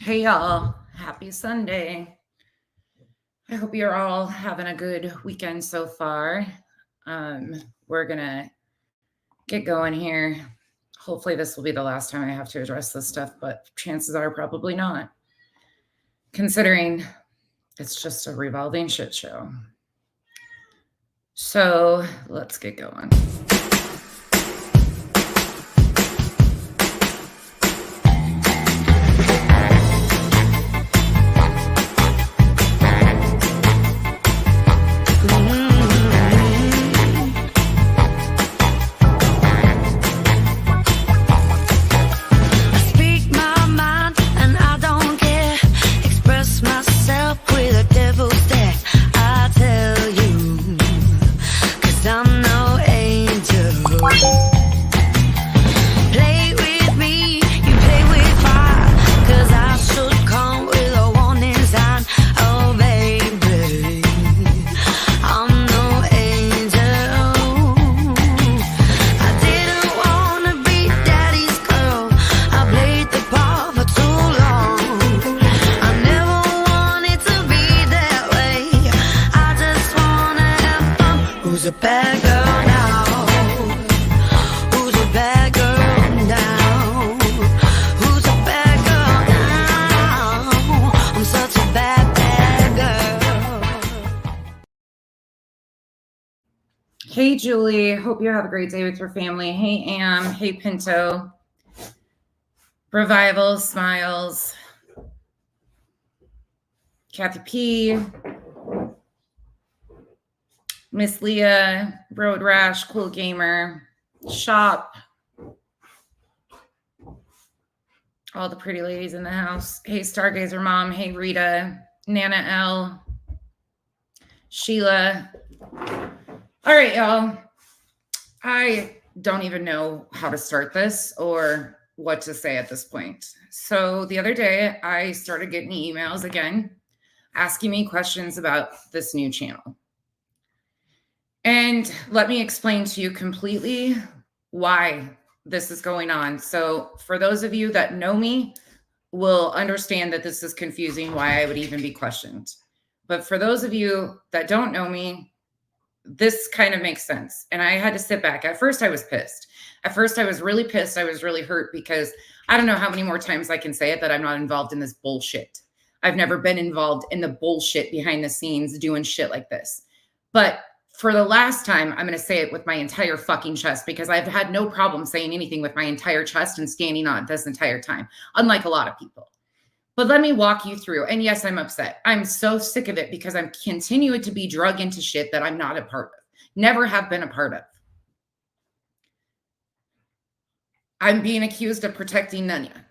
Hey y'all, happy Sunday. I hope you're all having a good weekend so far. We're gonna get going here. Hopefully, this will be the last time I have to address this stuff, but chances are probably not, considering it's just a revolving shit show. So let's get going. Hey, Julie. Hope you have a great day with your family. Hey, Am. Hey, Pinto. Revival, Smiles. Kathy P. Miss Leah. Road Rash. Cool Gamer. Shop. All the pretty ladies in the house. Hey, Stargazer Mom. Hey, Rita. Nana L. Sheila. All right, y'all. I don't even know how to start this or what to say at this point. So the other day, I started getting emails again, asking me questions about this new channel. And let me explain to you completely why this is going on. So for those of you that know me, will understand that this is confusing, why I would even be questioned. But for those of you that don't know me, this kind of makes sense. And I had to sit back. At first, I was pissed. At first, I was really pissed. I was really hurt because I don't know how many more times I can say it that I'm not involved in this bullshit. I've never been involved in the bullshit behind the scenes doing shit like this. But for the last time, I'm going to say it with my entire fucking chest because I've had no problem saying anything with my entire chest and standing on it this entire time, unlike a lot of people. But let me walk you through. And yes, I'm upset. I'm so sick of it because I'm continuing to be drug into shit that I'm not a part of. Never have been a part of. I'm being accused of protecting Nunya.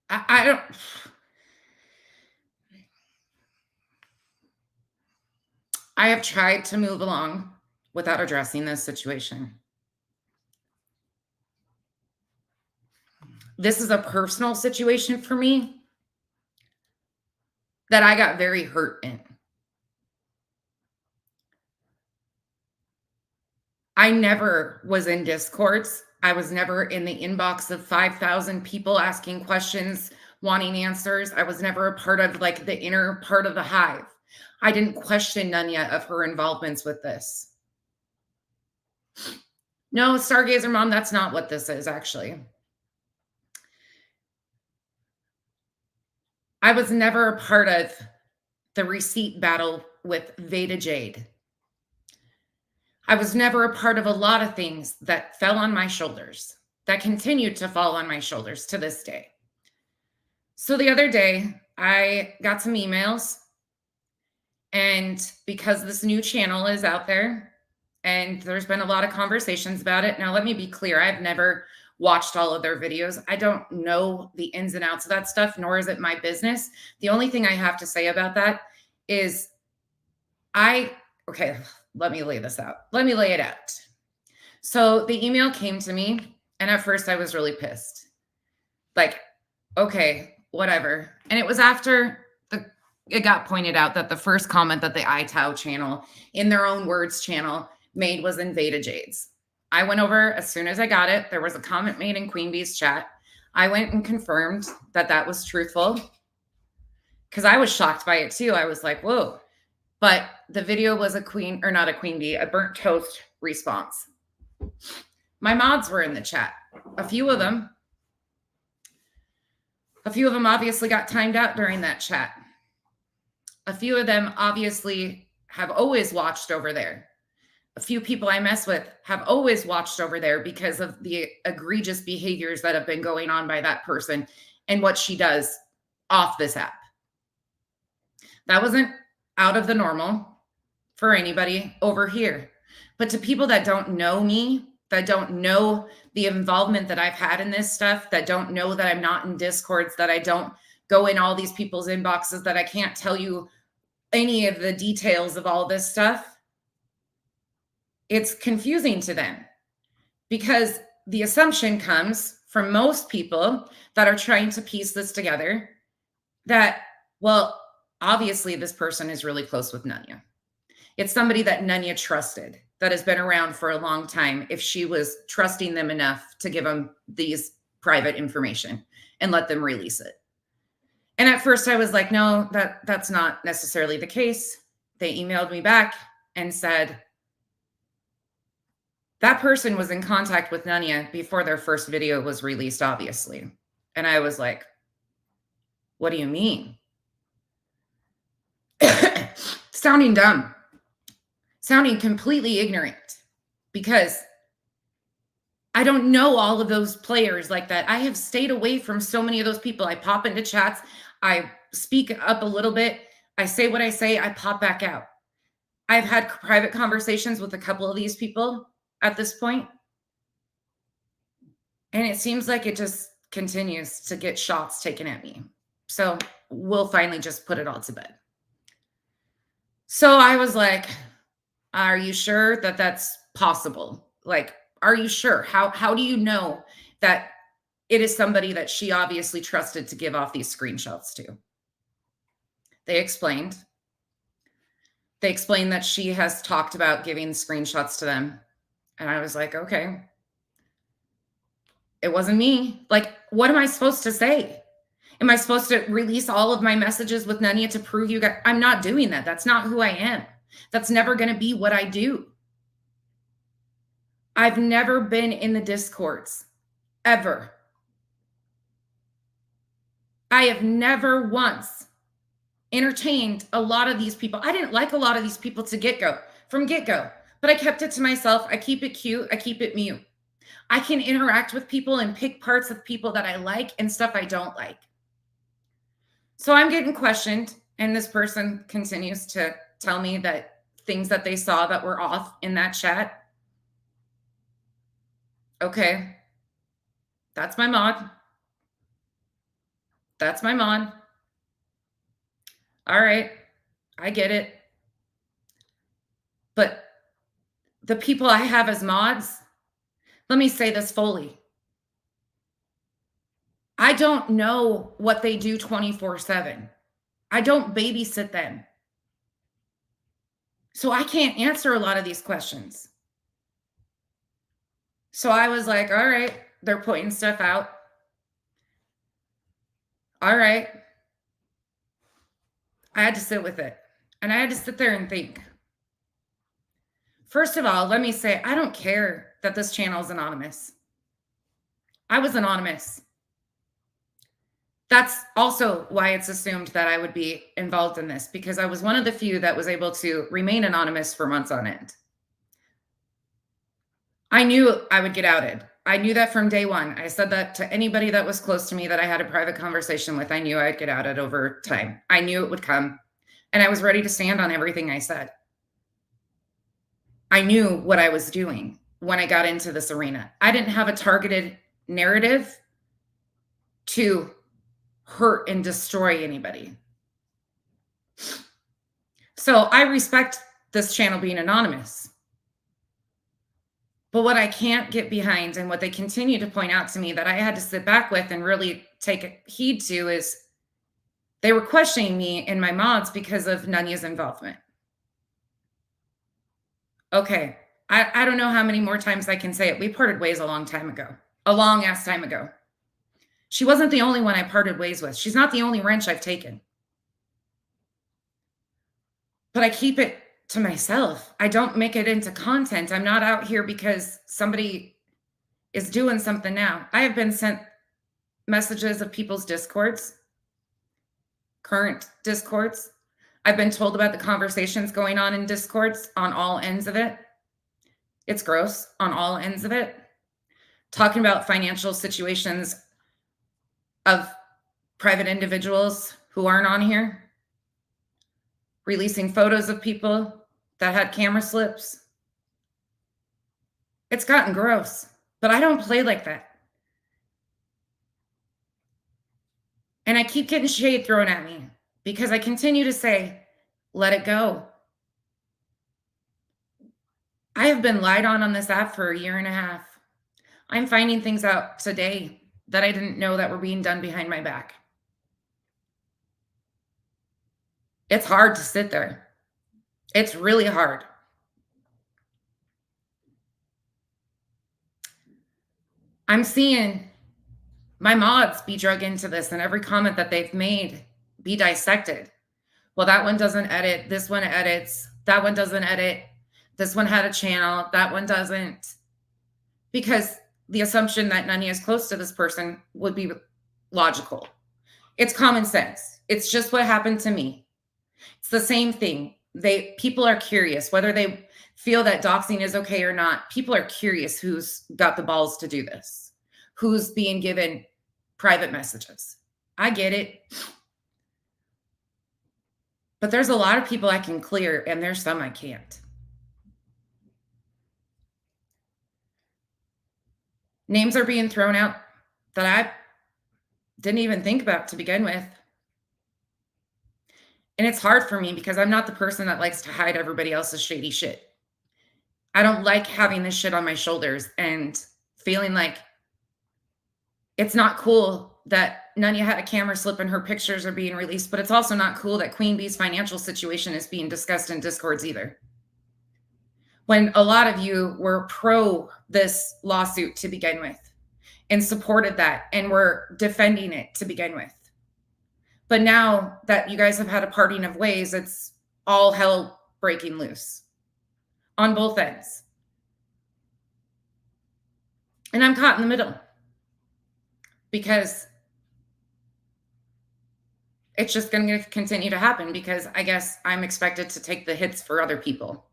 I don't... I have tried to move along without addressing this situation. This is a personal situation for me that I got very hurt in. I never was in Discords. I was never in the inbox of 5,000 people asking questions, wanting answers. I was never a part of like the inner part of the hive. I didn't question Nunya of her involvements with this. No, Stargazer Mom, that's not what this is, actually. I was never a part of the receipt battle with Veda Jade. I was never a part of a lot of things that fell on my shoulders, that continued to fall on my shoulders to this day. So the other day, I got some emails, and because this new channel is out there, and there's been a lot of conversations about it. Now, let me be clear. I've never watched all of their videos. I don't know the ins and outs of that stuff, nor is it my business. The only thing I have to say about that is okay, let me lay this out. Let me lay it out. So the email came to me, and at first I was really pissed. Like, okay, whatever. And it was after it got pointed out that the first comment that the iTow channel, in their own words channel, made was in Veda Jade's. I went over as soon as I got it. There was a comment made in Queen Bee's chat. I went and confirmed that that was truthful because I was shocked by it too. I was like, whoa. But the video was a burnt toast response. My mods were in the chat. A few of them obviously got timed out during that chat. A few of them obviously have always watched over there. A few people I mess with have always watched over there because of the egregious behaviors that have been going on by that person and what she does off this app. That wasn't out of the normal for anybody over here. But to people that don't know me, that don't know the involvement that I've had in this stuff, that don't know that I'm not in Discords, that I don't go in all these people's inboxes, that I can't tell you any of the details of all this stuff, it's confusing to them because the assumption comes from most people that are trying to piece this together that, well, obviously this person is really close with Nunya. It's somebody that Nunya trusted, that has been around for a long time, if she was trusting them enough to give them these private information and let them release it. And at first I was like, no, that's not necessarily the case. They emailed me back and said, that person was in contact with Nunya before their first video was released, obviously. And I was like, what do you mean? Sounding dumb, sounding completely ignorant, because I don't know all of those players like that. I have stayed away from so many of those people. I pop into chats, I speak up a little bit, I say what I say, I pop back out. I've had private conversations with a couple of these people at this point, and it seems like it just continues to get shots taken at me. So we'll finally just put it all to bed. So I was like, are you sure that that's possible? Like, are you sure? How do you know that it is somebody that she obviously trusted to give off these screenshots to? They explained. They explained that she has talked about giving screenshots to them. And I was like, okay, it wasn't me. Like, what am I supposed to say? Am I supposed to release all of my messages with Nunya to prove you guys? I'm not doing that. That's not who I am. That's never going to be what I do. I've never been in the Discords, ever. I have never once entertained a lot of these people. I didn't like a lot of these people from get-go, but I kept it to myself. I keep it cute. I keep it mute. I can interact with people and pick parts of people that I like and stuff I don't like. So I'm getting questioned, and this person continues to tell me that things that they saw that were off in that chat. Okay, that's my mod. That's my mod. All right, I get it. But the people I have as mods, let me say this fully. I don't know what they do 24/7. I don't babysit them. So I can't answer a lot of these questions. So I was like, all right, they're pointing stuff out. All right. I had to sit with it. And I had to sit there and think. First of all, let me say, I don't care that this channel is anonymous. I was anonymous. That's also why it's assumed that I would be involved in this, because I was one of the few that was able to remain anonymous for months on end. I knew I would get outed. I knew that from day one. I said that to anybody that was close to me that I had a private conversation with. I knew I'd get outed over time. I knew it would come, and I was ready to stand on everything I said. I knew what I was doing when I got into this arena. I didn't have a targeted narrative to hurt and destroy anybody. So I respect this channel being anonymous. But what I can't get behind, and what they continue to point out to me that I had to sit back with and really take heed to, is they were questioning me and my mods because of Nunya's involvement. Okay, I don't know how many more times I can say it. We parted ways a long time ago, a long ass time ago. She wasn't the only one I parted ways with. She's not the only wrench I've taken. But I keep it to myself. I don't make it into content. I'm not out here because somebody is doing something now. I have been sent messages of people's discords, current discords. I've been told about the conversations going on in discords on all ends of it. It's gross on all ends of it. Talking about financial situations of private individuals who aren't on here. Releasing photos of people that had camera slips. It's gotten gross, but I don't play like that. And I keep getting shade thrown at me because I continue to say, let it go. I have been lied on this app for a year and a half. I'm finding things out today that I didn't know that were being done behind my back. It's hard to sit there. It's really hard. I'm seeing my mods be drug into this and every comment that they've made be dissected. Well, that one doesn't edit. This one edits. That one doesn't edit. This one had a channel. That one doesn't. Because the assumption that Nanya is close to this person would be logical. It's common sense. It's just what happened to me. It's the same thing. People are curious whether they feel that doxing is okay or not. People are curious who's got the balls to do this, who's being given private messages. I get it. But there's a lot of people I can clear, and there's some I can't. Names are being thrown out that I didn't even think about to begin with. And it's hard for me because I'm not the person that likes to hide everybody else's shady shit. I don't like having this shit on my shoulders and feeling like it's not cool that Nanya had a camera slip and her pictures are being released, but it's also not cool that Queen Bee's financial situation is being discussed in Discords either. When a lot of you were pro this lawsuit to begin with and supported that and were defending it to begin with. But now that you guys have had a parting of ways, it's all hell breaking loose on both ends. And I'm caught in the middle because it's just going to continue to happen because I guess I'm expected to take the hits for other people.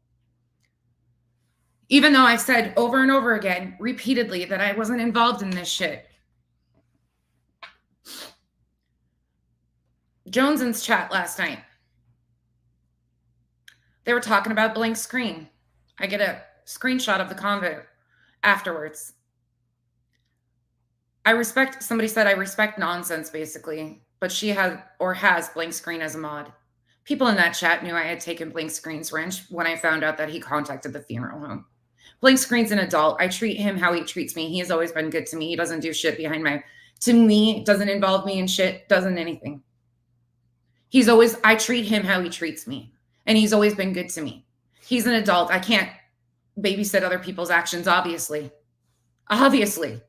Even though I've said over and over again, repeatedly, that I wasn't involved in this shit. Jones's chat last night. They were talking about blank screen. I get a screenshot of the convo afterwards. Somebody said I respect nonsense, basically, but she has blank screen as a mod. People in that chat knew I had taken blank screen's wrench when I found out that he contacted the funeral home. Blank screen's an adult. I treat him how he treats me. He has always been good to me. He doesn't do shit behind to me, doesn't involve me in shit, doesn't anything. I treat him how he treats me. And he's always been good to me. He's an adult. I can't babysit other people's actions, obviously. Obviously.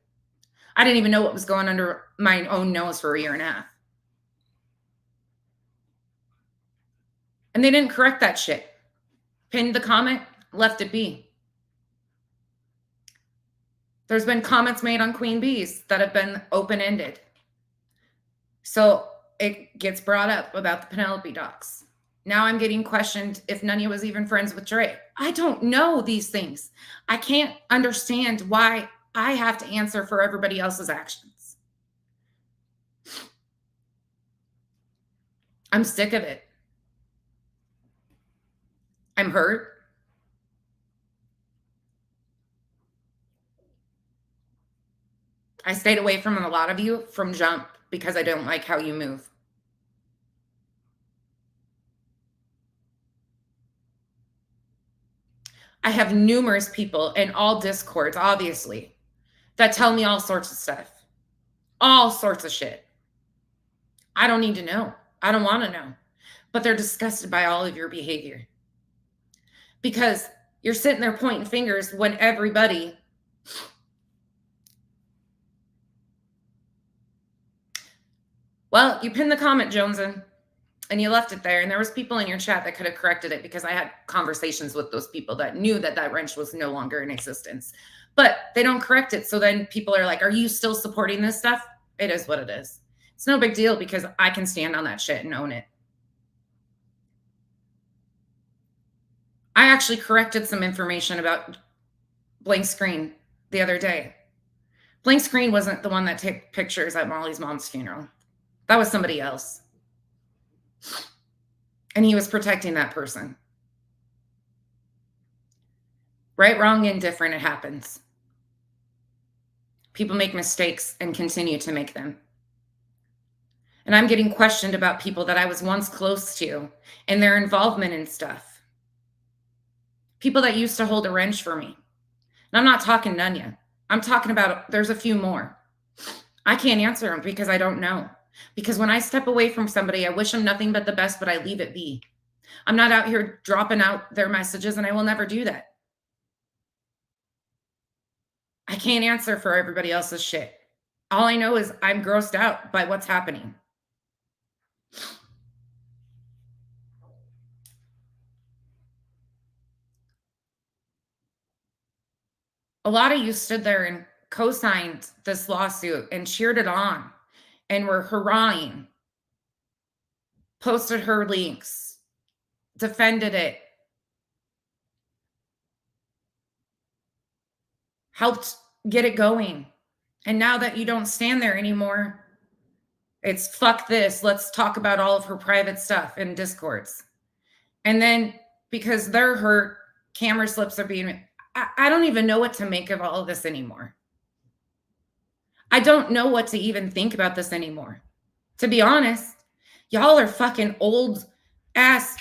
I didn't even know what was going under my own nose for a year and a half. And they didn't correct that shit. Pinned the comment, left it be. There's been comments made on Queen Bees that have been open-ended. So it gets brought up about the Penelope docs. Now I'm getting questioned if Nanya was even friends with Dre. I don't know these things. I can't understand why I have to answer for everybody else's actions. I'm sick of it. I'm hurt. I stayed away from a lot of you from jump because I don't like how you move. I have numerous people in all Discords, obviously, that tell me all sorts of stuff. All sorts of shit. I don't need to know. I don't want to know. But they're disgusted by all of your behavior. Because You're sitting there pointing fingers when everybody. Well, you pinned the comment, Joneson, and you left it there. And there was people in your chat that could have corrected it because I had conversations with those people that knew that that wrench was no longer in existence. But they don't correct it. So then people are like, are you still supporting this stuff? It is what it is. It's no big deal because I can stand on that shit and own it. I actually corrected some information about Blank Screen the other day. Blank Screen wasn't the one that took pictures at Molly's mom's funeral. That was somebody else. And he was protecting that person. Right, wrong, indifferent, it happens. People make mistakes and continue to make them. And I'm getting questioned about people that I was once close to and their involvement in stuff. People that used to hold a wrench for me. And I'm not talking Nunya. I'm talking about there's a few more. I can't answer them because I don't know. Because when I step away from somebody, I wish them nothing but the best, but I leave it be. I'm not out here dropping out their messages, and I will never do that. I can't answer for everybody else's shit. All I know is I'm grossed out by what's happening. A lot of you stood there and co-signed this lawsuit and cheered it on and were hurrahing, posted her links, defended it, helped get it going. And now that you don't stand there anymore, it's fuck this. Let's talk about all of her private stuff in Discords. And then because they're hurt, camera slips are being. I don't even know what to make of all of this anymore. I don't know what to even think about this anymore. To be honest, y'all are fucking old ass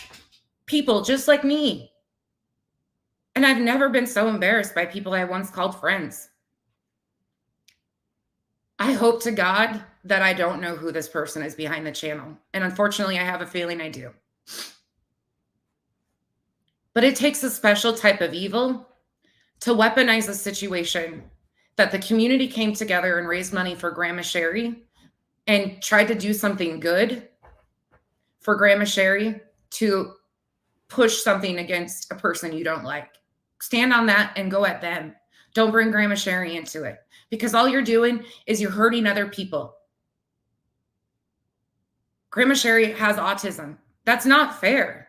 people just like me. And I've never been so embarrassed by people I once called friends. I hope to God that I don't know who this person is behind the channel. And unfortunately, I have a feeling I do. But it takes a special type of evil to weaponize a situation that the community came together and raised money for Grandma Sherry and tried to do something good for Grandma Sherry to push something against a person you don't like. Stand on that and go at them. Don't bring Grandma Sherry into it because all you're doing is you're hurting other people. Grandma Sherry has autism. That's not fair.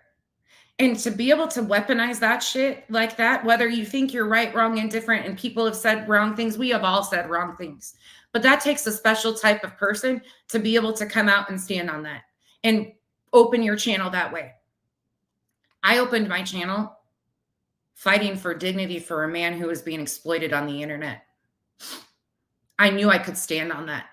And to be able to weaponize that shit like that, whether you think you're right, wrong, indifferent, and people have said wrong things, we have all said wrong things. But that takes a special type of person to be able to come out and stand on that and open your channel that way. I opened my channel fighting for dignity for a man who was being exploited on the internet. I knew I could stand on that.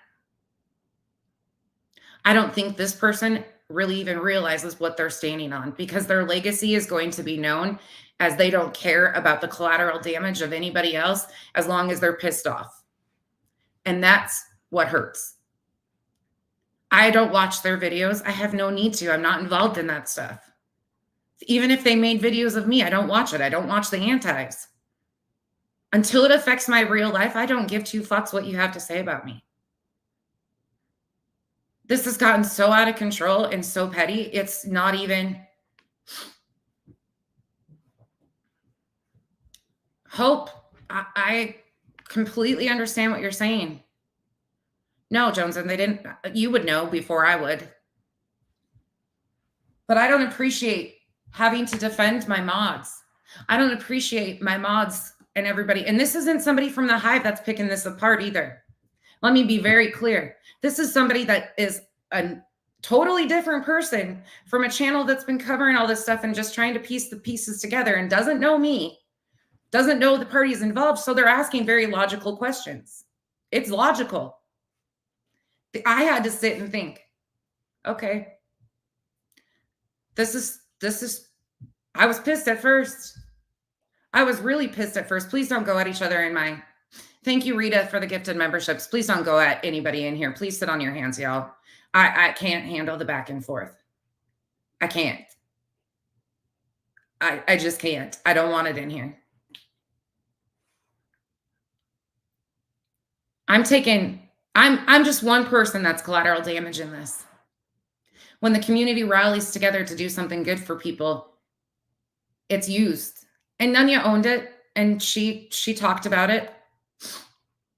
I don't think this person really even realizes what they're standing on because their legacy is going to be known as they don't care about the collateral damage of anybody else as long as they're pissed off. And that's what hurts. I don't watch their videos. I have no need to. I'm not involved in that stuff. Even if they made videos of me, I don't watch it. I don't watch the antis. Until it affects my real life, I don't give two fucks what you have to say about me. This has gotten so out of control and so petty. It's not even hope. I completely understand what you're saying. No, Joneson, they didn't. You would know before I would. But I don't appreciate having to defend my mods. I don't appreciate my mods and everybody. And this isn't somebody from the Hive that's picking this apart either. Let me be very clear. This is somebody that is a totally different person from a channel that's been covering all this stuff and just trying to piece the pieces together and doesn't know me, doesn't know the parties involved. So they're asking very logical questions. It's logical. I had to sit and think, okay, this is, I was pissed at first. I was really pissed at first. Please don't go at each other in my, thank you, Rita, for the gifted memberships. Please don't go at anybody in here. Please sit on your hands, y'all. I can't handle the back and forth. I can't. I just can't. I don't want it in here. I'm just one person that's collateral damage in this. When the community rallies together to do something good for people, it's used. And Nunya owned it and she talked about it.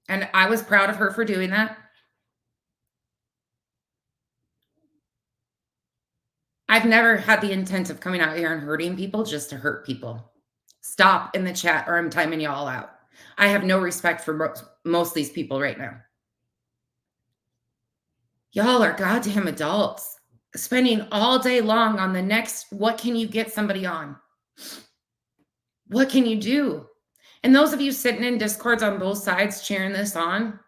And I was proud of her for doing that. I've never had the intent of coming out here and hurting people just to hurt people. Stop in the chat or I'm timing y'all out. I have no respect for most of these people right now. Y'all are goddamn adults spending all day long on the next, what can you get somebody on? What can you do? And those of you sitting in discords on both sides cheering this on,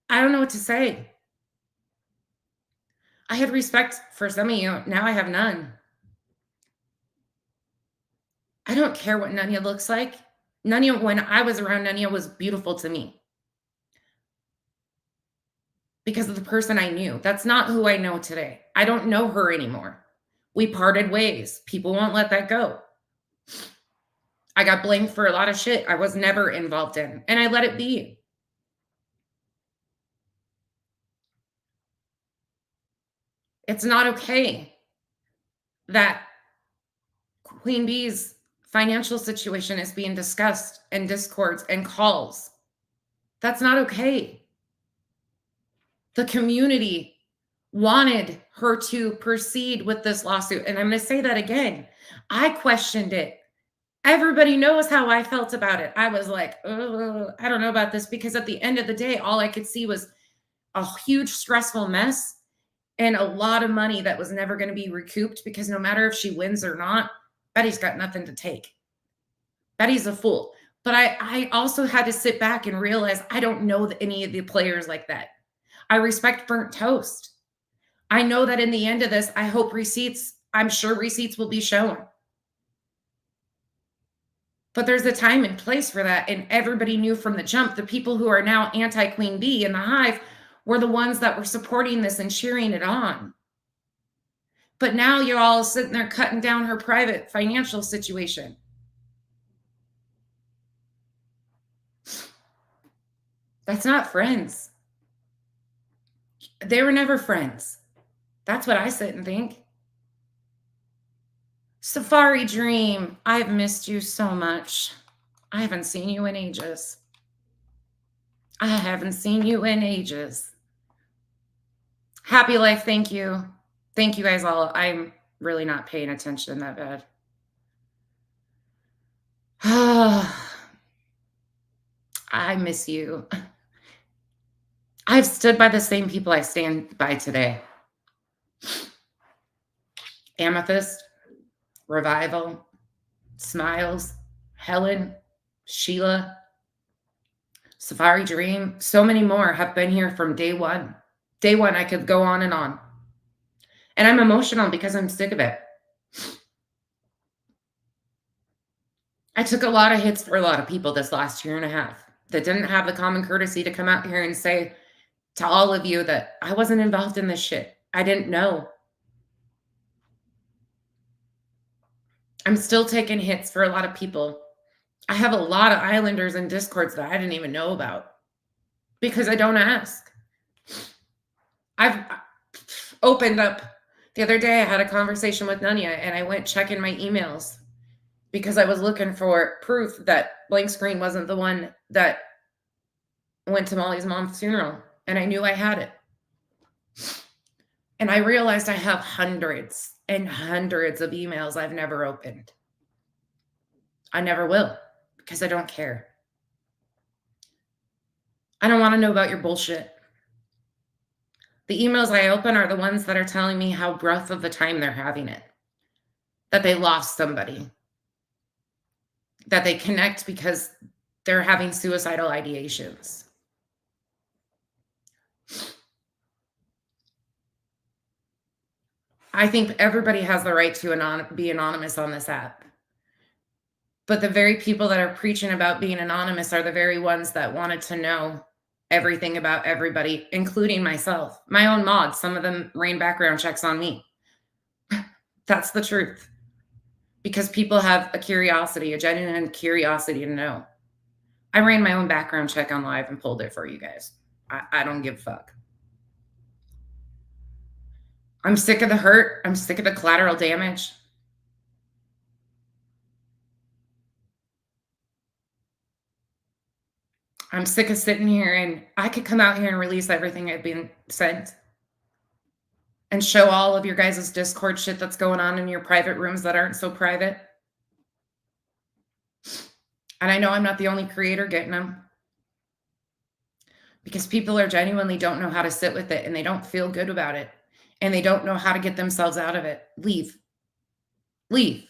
I don't know what to say. I had respect for some of you. Now I have none. I don't care what Nunya looks like. Nunya, when I was around Nunya, was beautiful to me because of the person I knew. That's not who I know today. I don't know her anymore. We parted ways. People won't let that go. I got blamed for a lot of shit I was never involved in, and I let it be. It's not okay that Queen Bee's financial situation is being discussed in discords and calls. That's not okay. The community wanted her to proceed with this lawsuit. And I'm going to say that again. I questioned it. Everybody knows how I felt about it. I was like, oh, I don't know about this, because at the end of the day, all I could see was a huge stressful mess and a lot of money that was never going to be recouped, because no matter if she wins or not, Betty's got nothing to take. Betty's a fool. But I also had to sit back and realize I don't know any of the players like that. I respect burnt toast. I know that in the end of this, I hope receipts, I'm sure receipts will be shown. But there's a time and place for that. And everybody knew from the jump, the people who are now anti-Queen Bee in the hive were the ones that were supporting this and cheering it on. But now you're all sitting there cutting down her private financial situation. That's not friends. They were never friends. That's what I sit and think. Safari Dream, I've missed you so much. I haven't seen you in ages. I haven't seen you in ages. Happy Life, thank you. Thank you guys all. I'm really not paying attention that bad. I miss you. I've stood by the same people I stand by today. Amethyst, Revival, Smiles, Helen, Sheila, Safari Dream, so many more have been here from day one. Day one, I could go on. And I'm emotional because I'm sick of it. I took a lot of hits for a lot of people this last year and a half that didn't have the common courtesy to come out here and say to all of you that I wasn't involved in this shit. I didn't know. I'm still taking hits for a lot of people. I have a lot of Islanders and Discords that I didn't even know about because I don't ask. I've opened up. The other day, I had a conversation with Nunya, and I went checking my emails because I was looking for proof that Blank Screen wasn't the one that went to Molly's mom's funeral, and I knew I had it. And I realized I have hundreds and hundreds of emails I've never opened. I never will, because I don't care. I don't want to know about your bullshit. The emails I open are the ones that are telling me how rough of a time they're having it, that they lost somebody, that they connect because they're having suicidal ideations. I think everybody has the right to be anonymous on this app. But the very people that are preaching about being anonymous are the very ones that wanted to know everything about everybody, including myself. My own mods, some of them ran background checks on me. That's the truth. because people have a curiosity, a genuine curiosity to know. I ran my own background check on live and pulled it for you guys. I don't give a fuck. I'm sick of the hurt. I'm sick of the collateral damage. I'm sick of sitting here and I could come out here and release everything I've been sent and show all of your guys' Discord shit that's going on in your private rooms that aren't so private. And I know I'm not the only creator getting them because people are genuinely don't know how to sit with it and they don't feel good about it and they don't know how to get themselves out of it. Leave. Leave.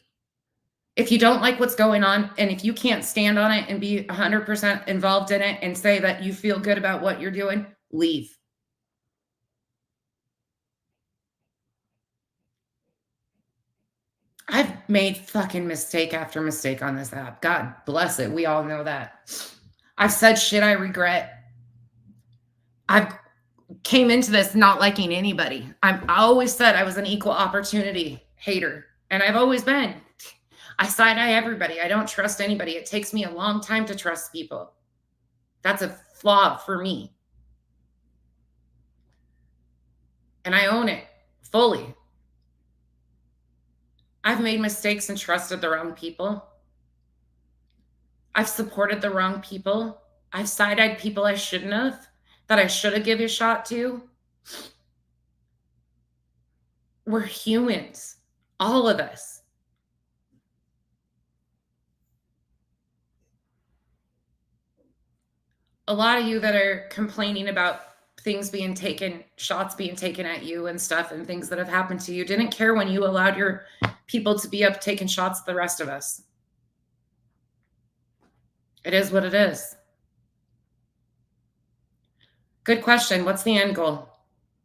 If you don't like what's going on and if you can't stand on it and be 100% involved in it and say that you feel good about what you're doing, leave. I've made fucking mistake after mistake on this app. God bless it. We all know that. I've said shit I regret. I've came into this not liking anybody. I always said I was an equal opportunity hater, and I've always been. I side-eye everybody. I don't trust anybody. It takes me a long time to trust people. That's a flaw for me. And I own it fully. I've made mistakes and trusted the wrong people. I've supported the wrong people. I've side-eyed people I shouldn't have, that I should have given a shot to. We're humans, all of us. A lot of you that are complaining about things being taken, shots being taken at you and stuff and things that have happened to you didn't care when you allowed your people to be up taking shots at the rest of us. It is what it is. Good question. What's the end goal?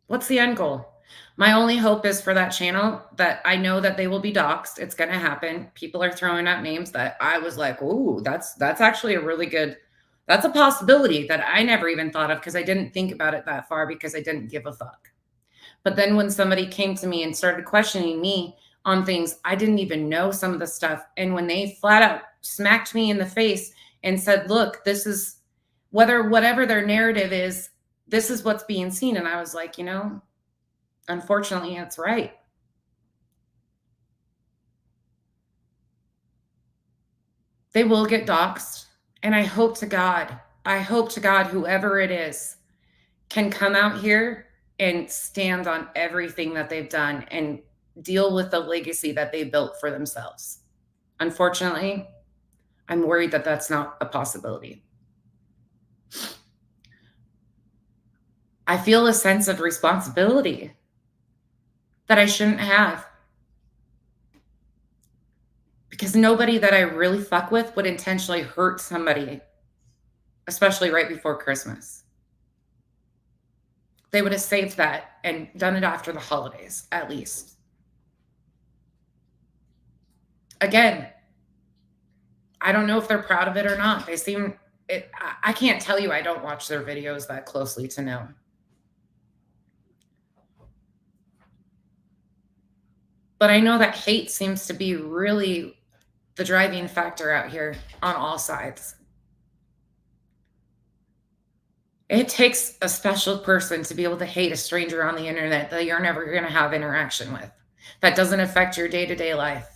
What's the end goal? My only hope is for that channel that I know that they will be doxxed. It's going to happen. People are throwing out names that I was like, ooh, that's actually a really good, that's a possibility that I never even thought of because I didn't think about it that far because I didn't give a fuck. But then when somebody came to me and started questioning me on things, I didn't even know some of the stuff. And when they flat out smacked me in the face and said, look, this is whatever their narrative is, this is what's being seen. And I was like, you know, unfortunately, it's right. They will get doxxed. And I hope to God, whoever it is, can come out here and stand on everything that they've done and deal with the legacy that they built for themselves. Unfortunately, I'm worried that that's not a possibility. I feel a sense of responsibility that I shouldn't have. Because nobody that I really fuck with would intentionally hurt somebody, especially right before Christmas. They would have saved that and done it after the holidays, at least. Again, I don't know if they're proud of it or not. They seem, I can't tell you I don't watch their videos that closely to know. But I know that hate seems to be really the driving factor out here on all sides. It takes a special person to be able to hate a stranger on the internet that you're never going to have interaction with. That doesn't affect your day-to-day life.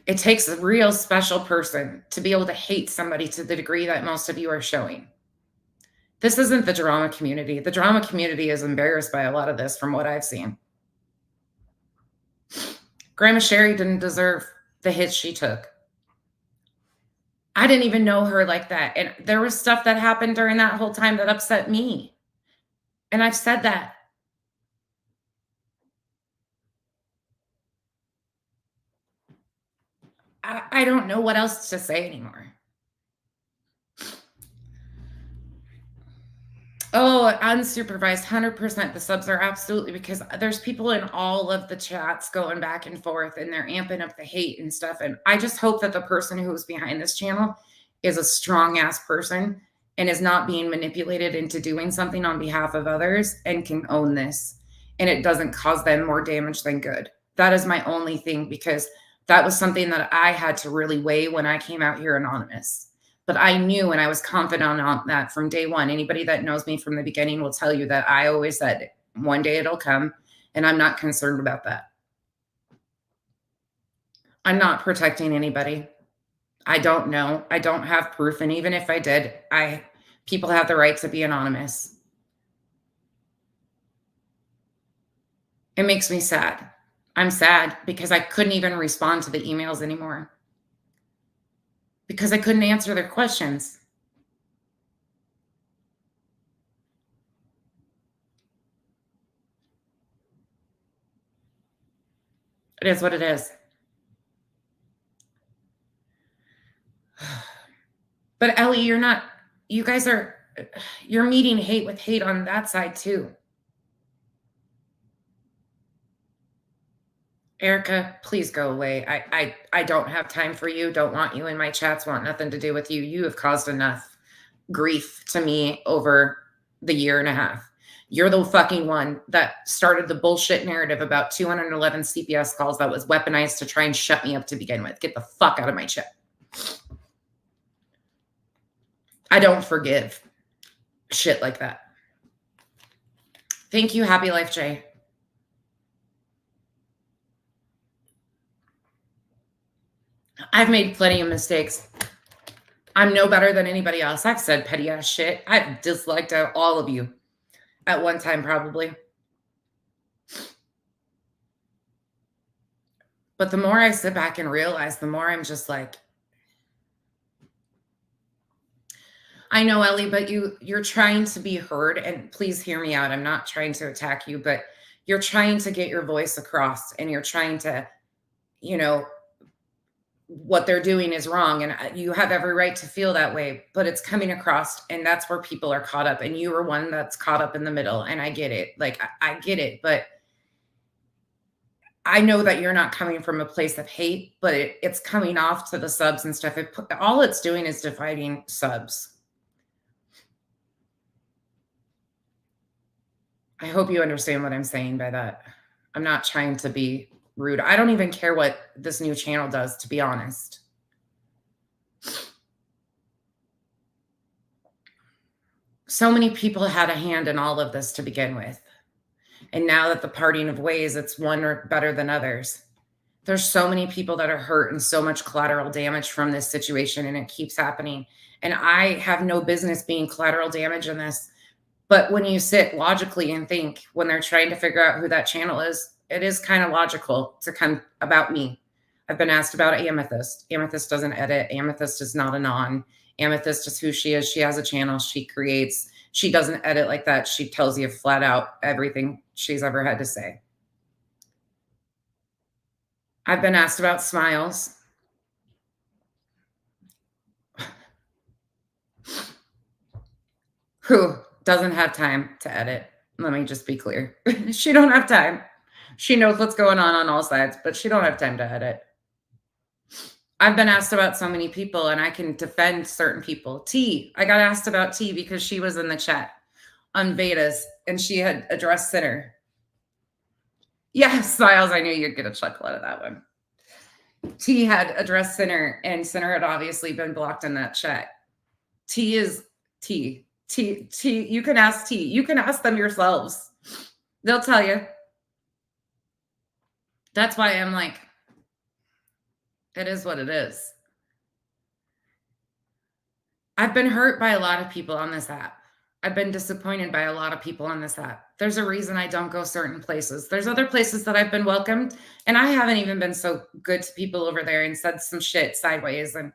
It takes a real special person to be able to hate somebody to the degree that most of you are showing. This isn't the drama community. The drama community is embarrassed by a lot of this from what I've seen. Grandma Sherry didn't deserve the hits she took. I didn't even know her like that. And there was stuff that happened during that whole time that upset me. And I've said that. I don't know what else to say anymore. Oh, unsupervised, 100%. The subs are absolutely, because there's people in all of the chats going back and forth and they're amping up the hate and stuff. And I just hope that the person who's behind this channel is a strong ass person and is not being manipulated into doing something on behalf of others and can own this. And it doesn't cause them more damage than good. That is my only thing, because that was something that I had to really weigh when I came out here anonymous. But I knew and I was confident on that from day one. Anybody that knows me from the beginning will tell you that I always said, one day it'll come, and I'm not concerned about that. I'm not protecting anybody. I don't know. I don't have proof, and even if I did, people have the right to be anonymous. It makes me sad. I'm sad because I couldn't even respond to the emails anymore because I couldn't answer their questions. It is what it is. But Ellie, you're meeting hate with hate on that side too. Erica, please go away. I don't have time for you. Don't want you in my chats. Want nothing to do with you. You have caused enough grief to me over the year and a half. You're the fucking one that started the bullshit narrative about 211 CPS calls that was weaponized to try and shut me up to begin with. Get the fuck out of my chat. I don't forgive shit like that. Thank you. Happy Life, Jay. I've made plenty of mistakes. I'm no better than anybody else. I've said petty ass shit. I've disliked all of you at one time, probably. But the more I sit back and realize, the more I'm just like, I know, Ellie, but you're trying to be heard, and please hear me out. I'm not trying to attack you, but you're trying to get your voice across, and you're trying to, what they're doing is wrong, and you have every right to feel that way, but it's coming across, and that's where people are caught up, and you are one that's caught up in the middle, and I get it. Like, I get it, but I know that you're not coming from a place of hate, but it's coming off to the subs and stuff. All it's doing is dividing subs. I hope you understand what I'm saying by that. I'm not trying to be rude. I don't even care what this new channel does, to be honest. So many people had a hand in all of this to begin with. And now that the parting of ways, it's one or better than others. There's so many people that are hurt and so much collateral damage from this situation, and it keeps happening. And I have no business being collateral damage in this. But when you sit logically and think, when they're trying to figure out who that channel is, it is kind of logical to come about me. I've been asked about Amethyst. Amethyst doesn't edit. Amethyst is not anon. Amethyst is who she is. She has a channel. She creates. She doesn't edit like that. She tells you flat out everything she's ever had to say. I've been asked about Smiles. Who doesn't have time to edit. Let me just be clear. She don't have time. She knows what's going on all sides, but she don't have time to edit. I've been asked about so many people, and I can defend certain people. T, I got asked about T because she was in the chat on Vedas, and she had addressed Sinner. Yeah, Smiles, I knew you'd get a chuckle out of that one. T had addressed Sinner, and Sinner had obviously been blocked in that chat. T is T. T, you can ask T. You can ask them yourselves. They'll tell you. That's why I'm like, it is what it is. I've been hurt by a lot of people on this app. I've been disappointed by a lot of people on this app. There's a reason I don't go certain places. There's other places that I've been welcomed, and I haven't even been so good to people over there and said some shit sideways, and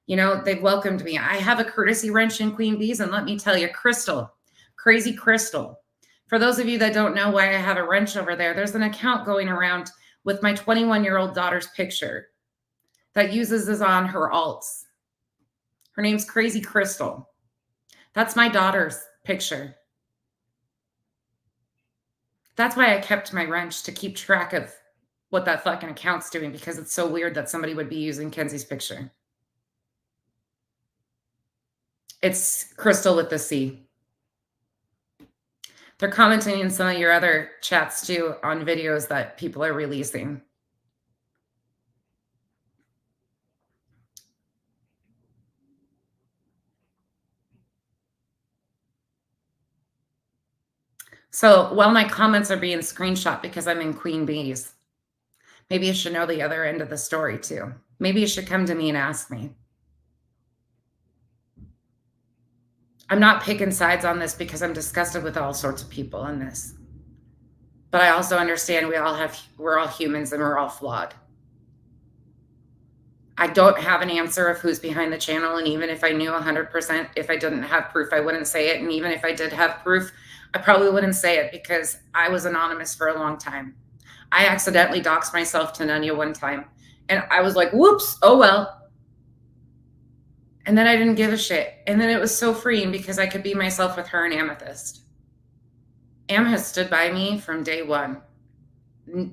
they've welcomed me. I have a courtesy wrench in Queen Bee's, and let me tell you, Crystal, crazy Crystal. For those of you that don't know why I have a wrench over there, there's an account going around with my 21-year-old daughter's picture that uses this on her alts. Her name's Crazy Crystal. That's my daughter's picture. That's why I kept my wrench, to keep track of what that fucking account's doing, because it's so weird that somebody would be using Kenzie's picture. It's Crystal with the C. They're commenting in some of your other chats too on videos that people are releasing. So while my comments are being screenshot because I'm in Queen Bees, maybe you should know the other end of the story too. Maybe you should come to me and ask me. I'm not picking sides on this because I'm disgusted with all sorts of people in this. But I also understand we're all humans and we're all flawed. I don't have an answer of who's behind the channel, and even if I knew 100%, if I didn't have proof, I wouldn't say it, and even if I did have proof, I probably wouldn't say it because I was anonymous for a long time. I accidentally doxed myself to Nunya one time, and I was like, whoops, oh well. And then I didn't give a shit. And then it was so freeing because I could be myself with her and Amethyst. Am has stood by me from day one.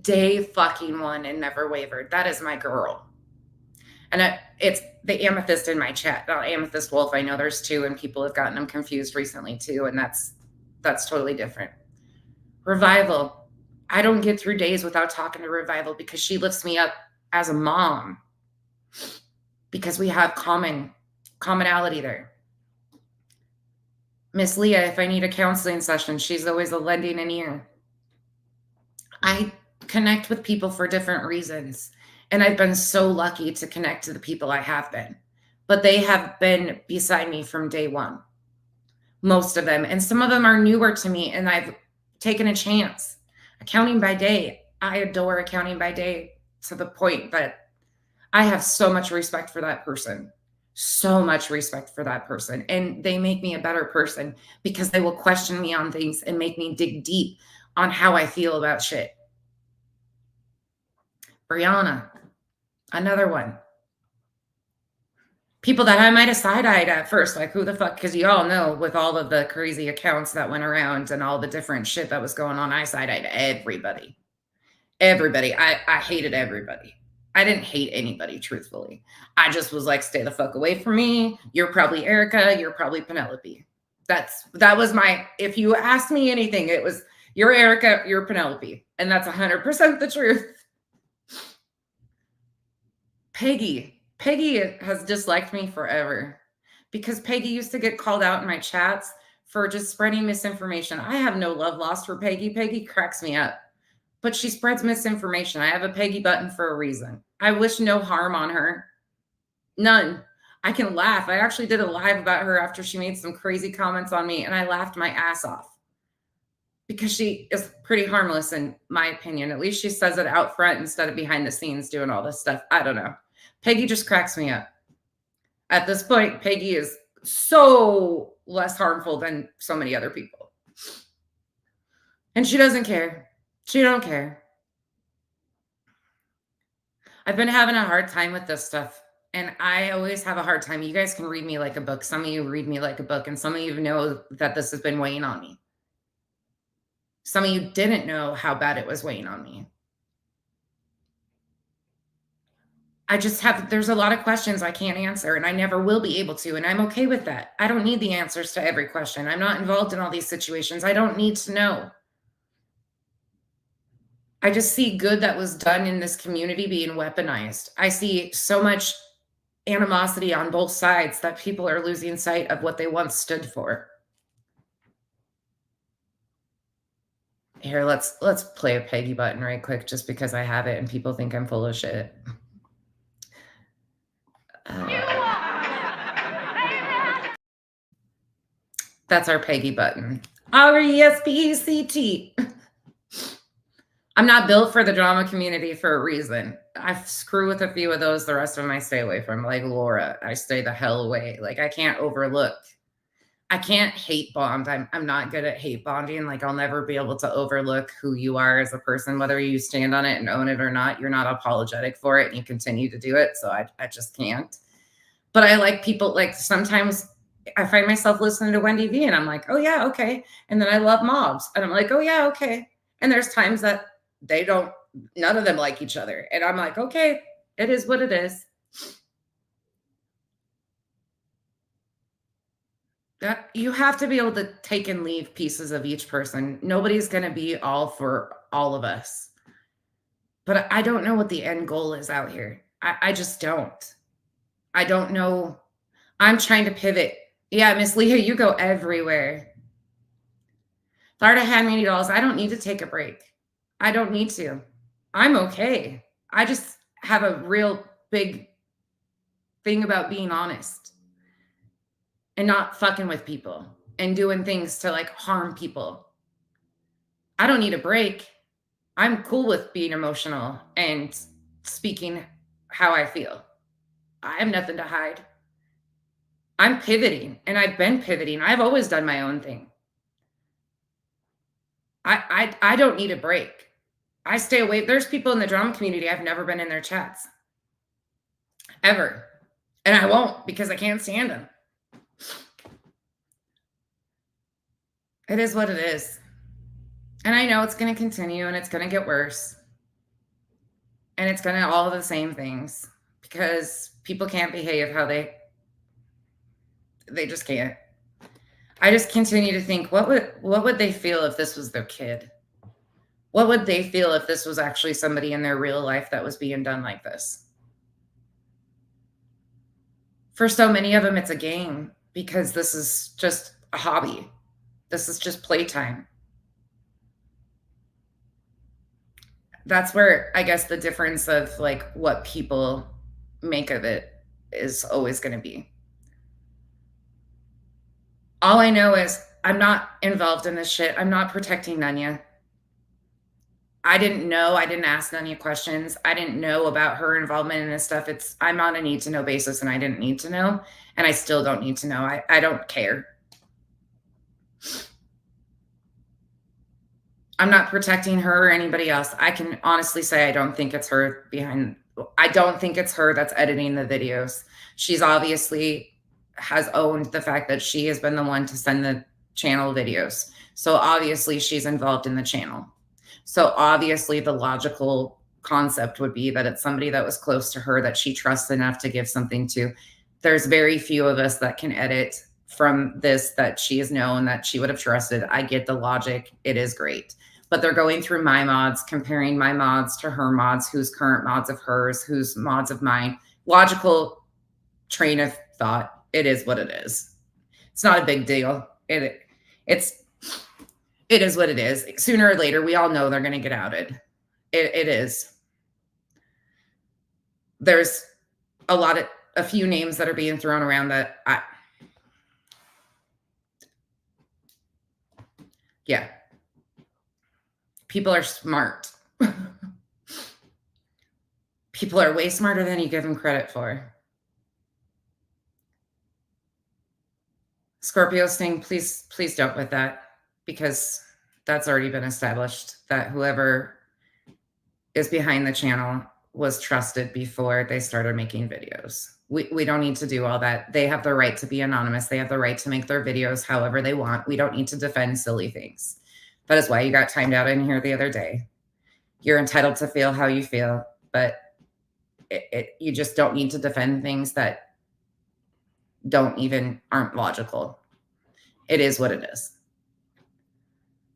Day fucking one, and never wavered. That is my girl. And it's the Amethyst in my chat, not Amethyst Wolf. I know there's two, and people have gotten them confused recently too, and that's totally different. Revival. I don't get through days without talking to Revival because she lifts me up as a mom because we have commonality there. Miss Leah, if I need a counseling session, she's always a lending an ear. I connect with people for different reasons. And I've been so lucky to connect to the people I have been. But they have been beside me from day one. Most of them. And some of them are newer to me, and I've taken a chance. Accounting by Day. I adore Accounting by Day to the point that I have so much respect for that person. So much respect for that person. And they make me a better person because they will question me on things and make me dig deep on how I feel about shit. Brianna, another one. People that I might have side-eyed at first, like, who the fuck? Because you all know with all of the crazy accounts that went around and all the different shit that was going on, I side-eyed everybody. Everybody. I hated everybody. I didn't hate anybody, truthfully. I just was like, stay the fuck away from me. You're probably Erica. You're probably Penelope. That was my, if you asked me anything, it was, you're Erica, you're Penelope. And that's 100% the truth. Peggy has disliked me forever because Peggy used to get called out in my chats for just spreading misinformation. I have no love lost for Peggy. Peggy cracks me up, but she spreads misinformation. I have a Peggy button for a reason. I wish no harm on her. None. I can laugh. I actually did a live about her after she made some crazy comments on me, and I laughed my ass off because she is pretty harmless in my opinion. At least she says it out front instead of behind the scenes doing all this stuff. I don't know. Peggy just cracks me up. At this point, Peggy is so less harmful than so many other people. And she doesn't care. She don't care. I've been having a hard time with this stuff. And I always have a hard time. You guys can read me like a book. Some of you read me like a book. And some of you know that this has been weighing on me. Some of you didn't know how bad it was weighing on me. There's a lot of questions I can't answer, and I never will be able to, and I'm okay with that. I don't need the answers to every question. I'm not involved in all these situations. I don't need to know. I just see good that was done in this community being weaponized. I see so much animosity on both sides that people are losing sight of what they once stood for. Here, let's play a Peggy button right quick just because I have it and people think I'm full of shit. That's our Peggy button. R-E-S-P-E-C-T. I'm not built for the drama community for a reason. I screw with a few of those. The rest of them I stay away from. Like Laura, I stay the hell away. Like I can't overlook. I can't hate bond. I'm not good at hate bonding. Like I'll never be able to overlook who you are as a person, whether you stand on it and own it or not. You're not apologetic for it and you continue to do it. So I just can't. But I like people, like sometimes I find myself listening to Wendy V and I'm like, oh yeah, okay. And then I love mobs and I'm like, oh yeah, okay. And there's times that none of them like each other. And I'm like, okay, it is what it is. That you have to be able to take and leave pieces of each person. Nobody's going to be all for all of us. But I don't know what the end goal is out here. I just don't. I don't know. I'm trying to pivot. Yeah, Miss Leah, you go everywhere. Florida had many dolls. I don't need to take a break. I don't need to. I'm okay. I just have a real big thing about being honest and not fucking with people and doing things to like harm people. I don't need a break. I'm cool with being emotional and speaking how I feel. I have nothing to hide. I'm pivoting and I've been pivoting. I've always done my own thing. I don't need a break. I stay away. There's people in the drama community I've never been in their chats ever. And I won't because I can't stand them. It is what it is. And I know it's going to continue and it's going to get worse. And it's going to all the same things because people can't behave how they just can't. I just continue to think, what would they feel if this was their kid? What would they feel if this was actually somebody in their real life that was being done like this? For so many of them, it's a game because this is just a hobby. This is just playtime. That's where I guess the difference of like what people make of it is always going to be. All I know is I'm not involved in this shit. I'm not protecting Nunya. I didn't know. I didn't ask Nunya questions. I didn't know about her involvement in this stuff. I'm on a need to know basis and I didn't need to know. And I still don't need to know. I don't care. I'm not protecting her or anybody else. I can honestly say I don't think it's her I don't think it's her that's editing the videos. She's obviously has owned the fact that she has been the one to send the channel videos. So obviously she's involved in the channel. So obviously the logical concept would be that it's somebody that was close to her that she trusts enough to give something to. There's very few of us that can edit from this that she has known that she would have trusted. I get the logic. It is great. But they're going through my mods, comparing my mods to her mods, who's current mods of hers, who's mods of mine. Logical train of thought. It is what it is. It's not a big deal. It is what it is. Sooner or later, we all know they're going to get outed. It is. There's a few names that are being thrown around that yeah. People are smart. People are way smarter than you give them credit for. Scorpio Sting, please don't with that because that's already been established that whoever is behind the channel was trusted before they started making videos. We don't need to do all that. They have the right to be anonymous. They have the right to make their videos however they want. We don't need to defend silly things. That is why you got timed out in here the other day. You're entitled to feel how you feel, but you just don't need to defend things that aren't logical. It is what it is.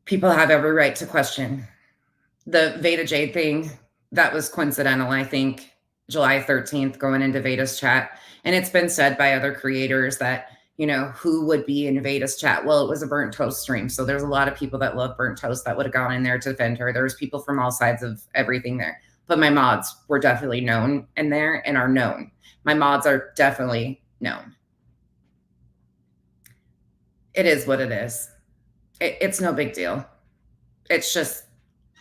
People have every right to question. The Veda Jade thing, that was coincidental, I think, July 13th, going into Veda's chat. And it's been said by other creators that, who would be in Veda's chat? Well, it was a burnt toast stream. So there's a lot of people that love burnt toast that would have gone in there to defend her. There's people from all sides of everything there. But my mods were definitely known in there and are known. My mods are definitely known. It is what it is. It's no big deal. It's just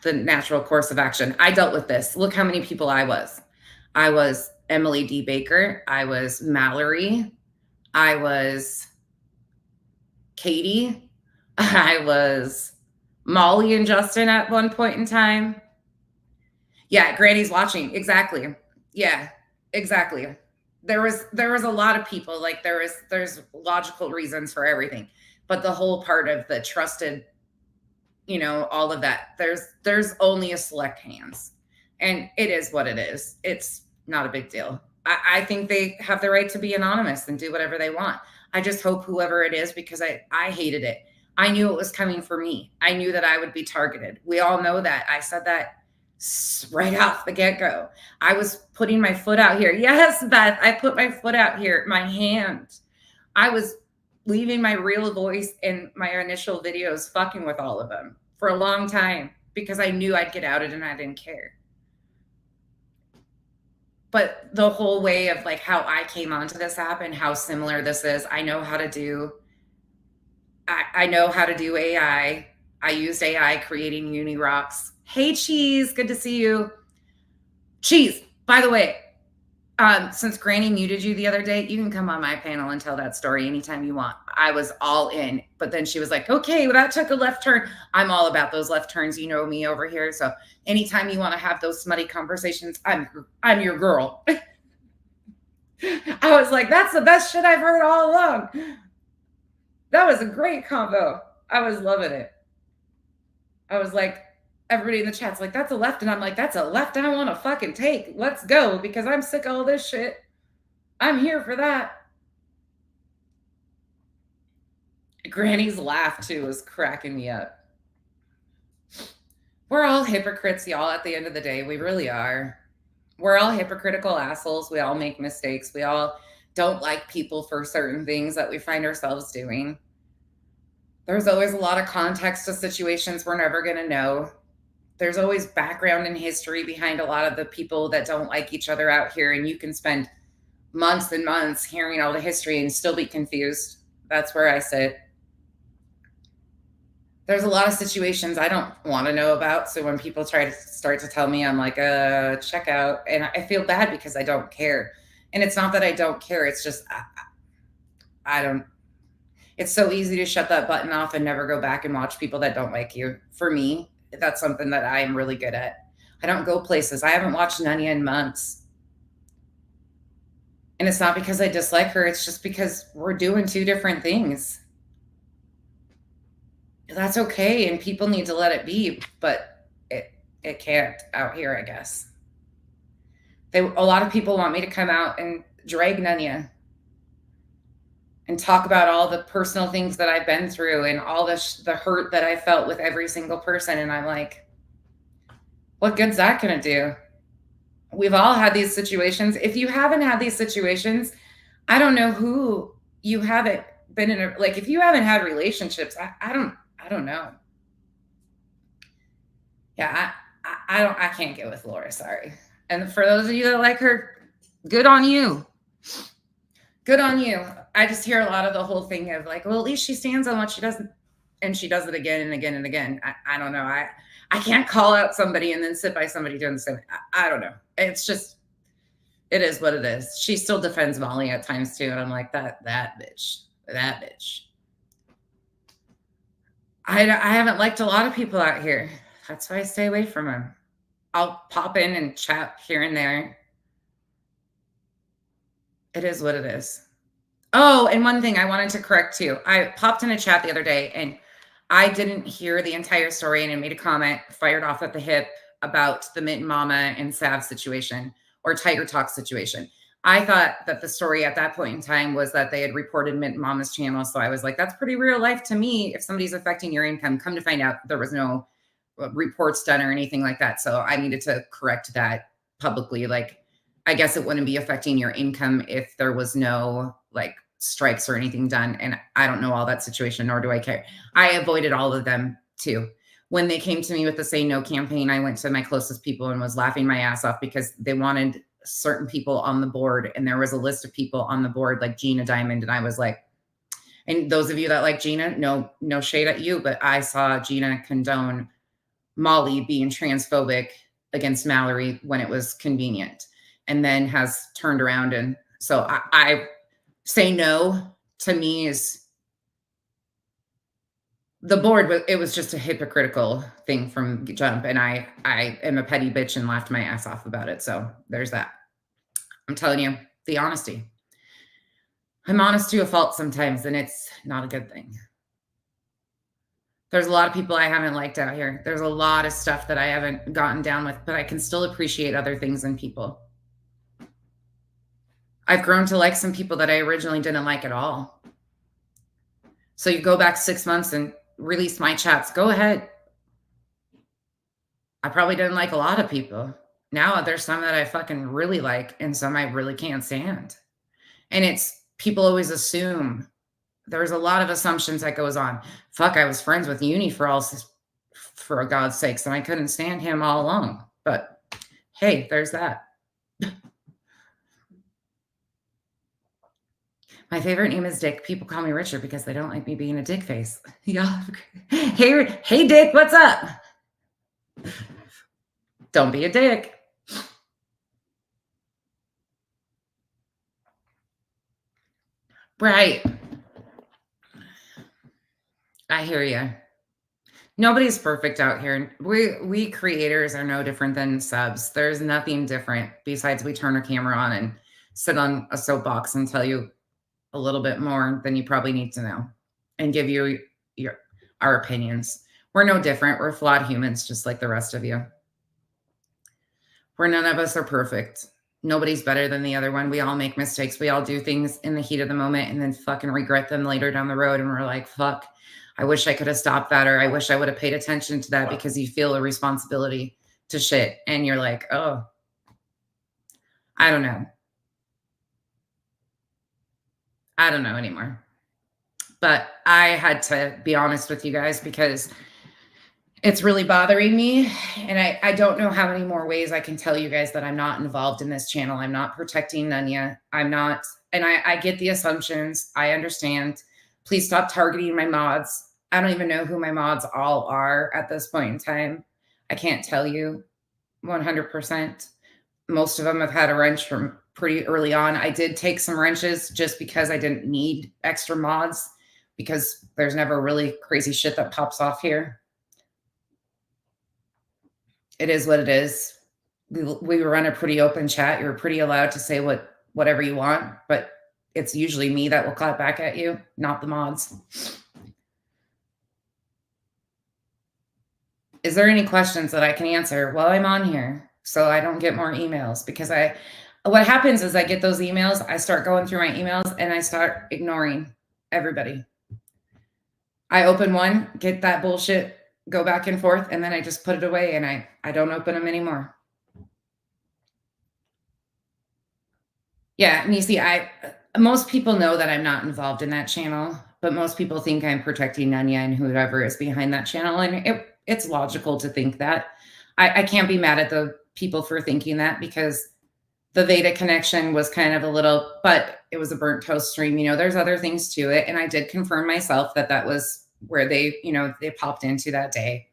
the natural course of action. I dealt with this. Look how many people I was. I was Emily D. Baker. I was Mallory. I was Katie. I was Molly and Justin at one point in time. Yeah, Granny's watching. Exactly. Yeah, exactly. There was a lot of people. Like there's logical reasons for everything. But the whole part of the trusted, all of that, there's only a select hands. And it is what it is. It's not a big deal. I think they have the right to be anonymous and do whatever they want. I just hope whoever it is, because I hated it. I knew it was coming for me. I knew that I would be targeted. We all know that. I said that right off the get-go. I was putting my foot out here. Yes, Beth, I put my foot out here, my hand. I was leaving my real voice in my initial videos, fucking with all of them for a long time because I knew I'd get outed and I didn't care. But the whole way of like how I came onto this app and how similar this is, I know how to do. I know how to do AI. I used AI creating uni rocks. Hey, Cheese, good to see you. Cheese, by the way, since Granny muted you the other day, you can come on my panel and tell that story anytime you want. I was all in, but then she was like, okay, well, that took a left turn. I'm all about those left turns. You know me over here. So anytime you want to have those smutty conversations, I'm your girl. I was like, that's the best shit I've heard all along. That was a great combo. I was loving it. I was like, everybody in the chat's like, that's a left. And I'm like, that's a left I want to fucking take. Let's go, because I'm sick of all this shit. I'm here for that. Granny's laugh, too, was cracking me up. We're all hypocrites, y'all, at the end of the day. We really are. We're all hypocritical assholes. We all make mistakes. We all don't like people for certain things that we find ourselves doing. There's always a lot of context to situations we're never going to know. There's always background and history behind a lot of the people that don't like each other out here. And you can spend months and months hearing all the history and still be confused. That's where I sit. There's a lot of situations I don't want to know about. So when people try to start to tell me, I'm like, check out. And I feel bad because I don't care. And it's not that I don't care. It's just, I don't. It's so easy to shut that button off and never go back and watch people that don't like you. For me, that's something that I am really good at. I don't go places. I haven't watched Nunya in months. And it's not because I dislike her. It's just because we're doing two different things. That's okay. And people need to let it be, but it can't out here, I guess. A lot of people want me to come out and drag Nunya and talk about all the personal things that I've been through and all the hurt that I felt with every single person. And I'm like, what good's that going to do? We've all had these situations. If you haven't had these situations, I don't know who you haven't been in like, if you haven't had relationships, I don't know. Yeah, I can't get with Laura, sorry. And for those of you that like her, good on you. Good on you. I just hear a lot of the whole thing of like, well, at least she stands on what she doesn't, and she does it again and again and again. I don't know. I can't call out somebody and then sit by somebody doing the same. I don't know. It's just, it is what it is. She still defends Molly at times too. And I'm like, that bitch. I haven't liked a lot of people out here. That's why I stay away from them. I'll pop in and chat here and there. It is what it is. Oh, and one thing I wanted to correct too. I popped in a chat the other day and I didn't hear the entire story and I made a comment fired off at the hip about the Mint Mama and Sav situation or Tiger Talk situation. I thought that the story at that point in time was that they had reported Mint Mama's channel. So I was like, that's pretty real life to me. If somebody's affecting your income, come to find out there was no reports done or anything like that. So I needed to correct that publicly. Like, I guess it wouldn't be affecting your income if there was no like strikes or anything done. And I don't know all that situation, nor do I care. I avoided all of them too. When they came to me with the Say No campaign, I went to my closest people and was laughing my ass off because they wanted certain people on the board. And there was a list of people on the board like Gina Diamond. And I was like, and those of you that like Gina, no shade at you, but I saw Gina condone Molly being transphobic against Mallory when it was convenient, and then has turned around. And so I Say No to me is the board, but it was just a hypocritical thing from jump. And I am a petty bitch and laughed my ass off about it. So there's that. I'm telling you, the honesty. I'm honest to a fault sometimes, and it's not a good thing. There's a lot of people I haven't liked out here. There's a lot of stuff that I haven't gotten down with, but I can still appreciate other things in people. I've grown to like some people that I originally didn't like at all. So you go back 6 months and release my chats, go ahead. I probably didn't like a lot of people. Now there's some that I fucking really like and some I really can't stand. And it's people always assume. There's a lot of assumptions that goes on. Fuck, I was friends with Uni for God's sakes, and I couldn't stand him all along. But hey, there's that. My favorite name is Dick. People call me Richard because they don't like me being a dick face. Yeah. Hey, Dick, what's up? Don't be a dick. Right. I hear you. Nobody's perfect out here. We creators are no different than subs. There's nothing different besides we turn a camera on and sit on a soapbox and tell you a little bit more than you probably need to know and give you our opinions. We're no different. We're flawed humans just like the rest of you. Where none of us are perfect. Nobody's better than the other one. We all make mistakes. We all do things in the heat of the moment and then fucking regret them later down the road. And we're like, fuck, I wish I could have stopped that. Or I wish I would have paid attention to that, because you feel a responsibility to shit. And you're like, oh, I don't know. I don't know anymore. But I had to be honest with you guys because it's really bothering me. And I don't know how many more ways I can tell you guys that I'm not involved in this channel. I'm not protecting Nunya. I'm not. And I get the assumptions. I understand. Please stop targeting my mods. I don't even know who my mods all are at this point in time. I can't tell you 100%. Most of them have had a wrench from pretty early on. I did take some wrenches just because I didn't need extra mods, because there's never really crazy shit that pops off here. It is what it is. We run a pretty open chat. You're pretty allowed to say whatever you want, but it's usually me that will clap back at you, not the mods. Is there any questions that I can answer while I'm on here so I don't get more emails? Because what happens is I get those emails, I start going through my emails and I start ignoring everybody. I open one, get that bullshit, go back and forth, and then I just put it away and I don't open them anymore. Yeah, and you see, most people know that I'm not involved in that channel, but most people think I'm protecting Nunya and whoever is behind that channel, and it's logical to think that. I can't be mad at the people for thinking that, because the Veda connection was kind of a little, but it was a burnt toast stream. There's other things to it, and I did confirm myself that was where they popped into that day.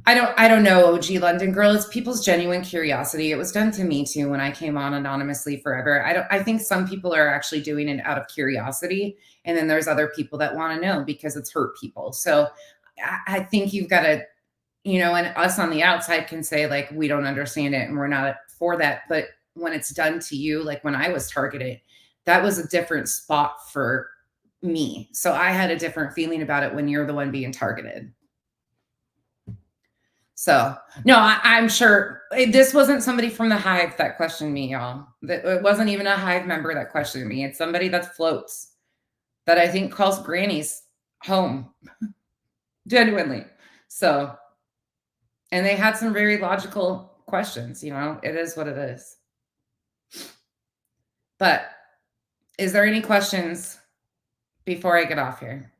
I don't know, OG London Girl. It's people's genuine curiosity. It was done to me too when I came on anonymously forever. I think some people are actually doing it out of curiosity, and then there's other people that want to know because it's hurt people. So I think you've got to, and us on the outside can say like we don't understand it and we're not for that. But when it's done to you, like when I was targeted, that was a different spot for me. So I had a different feeling about it when you're the one being targeted. So, no, I'm sure this wasn't somebody from the Hive that questioned me, y'all. It wasn't even a Hive member that questioned me. It's somebody that floats, that I think calls grannies home. Genuinely. So, and they had some very logical questions. It is what it is. But is there any questions before I get off here?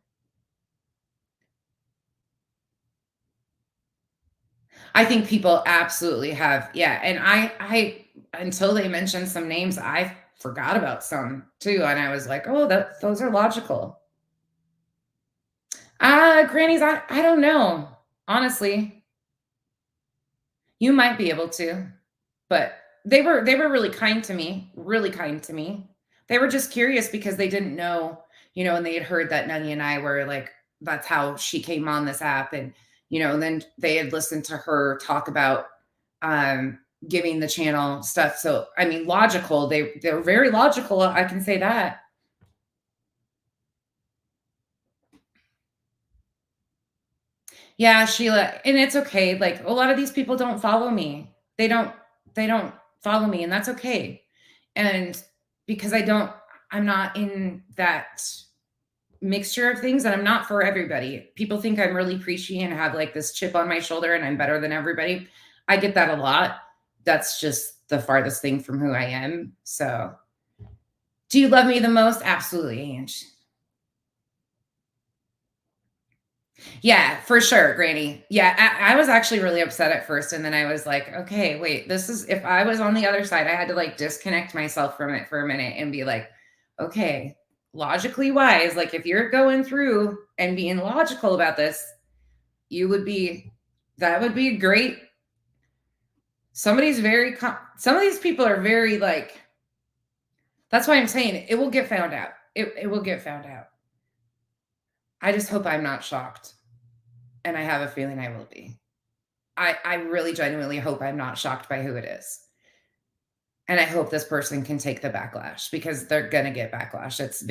I think people absolutely have. Yeah. And I until they mentioned some names, I forgot about some too. And I was like, oh, those are logical. Grannies, I don't know. Honestly. You might be able to, but they were really kind to me, really kind to me. They were just curious because they didn't know, and they had heard that Nunya and I were like, that's how she came on this app. And, and then they had listened to her talk about giving the channel stuff. So, I mean, logical. They're very logical. I can say that. Yeah, Sheila, and it's okay. Like a lot of these people don't follow me. They don't follow me, and that's okay. And because I'm not in that mixture of things, and I'm not for everybody. People think I'm really preachy and have like this chip on my shoulder and I'm better than everybody. I get that a lot. That's just the farthest thing from who I am. So, do you love me the most? Absolutely, Ange. Yeah, for sure, Granny. Yeah, I was actually really upset at first, and then I was like, okay, wait, this is if I was on the other side, I had to like disconnect myself from it for a minute and be like, okay, logically wise, like if you're going through and being logical about this, you would be that would be great. Some of these people are very like that's why I'm saying it will get found out. It will get found out. I just hope I'm not shocked. And I have a feeling I will be. I really genuinely hope I'm not shocked by who it is. And I hope this person can take the backlash because they're gonna get backlash. It's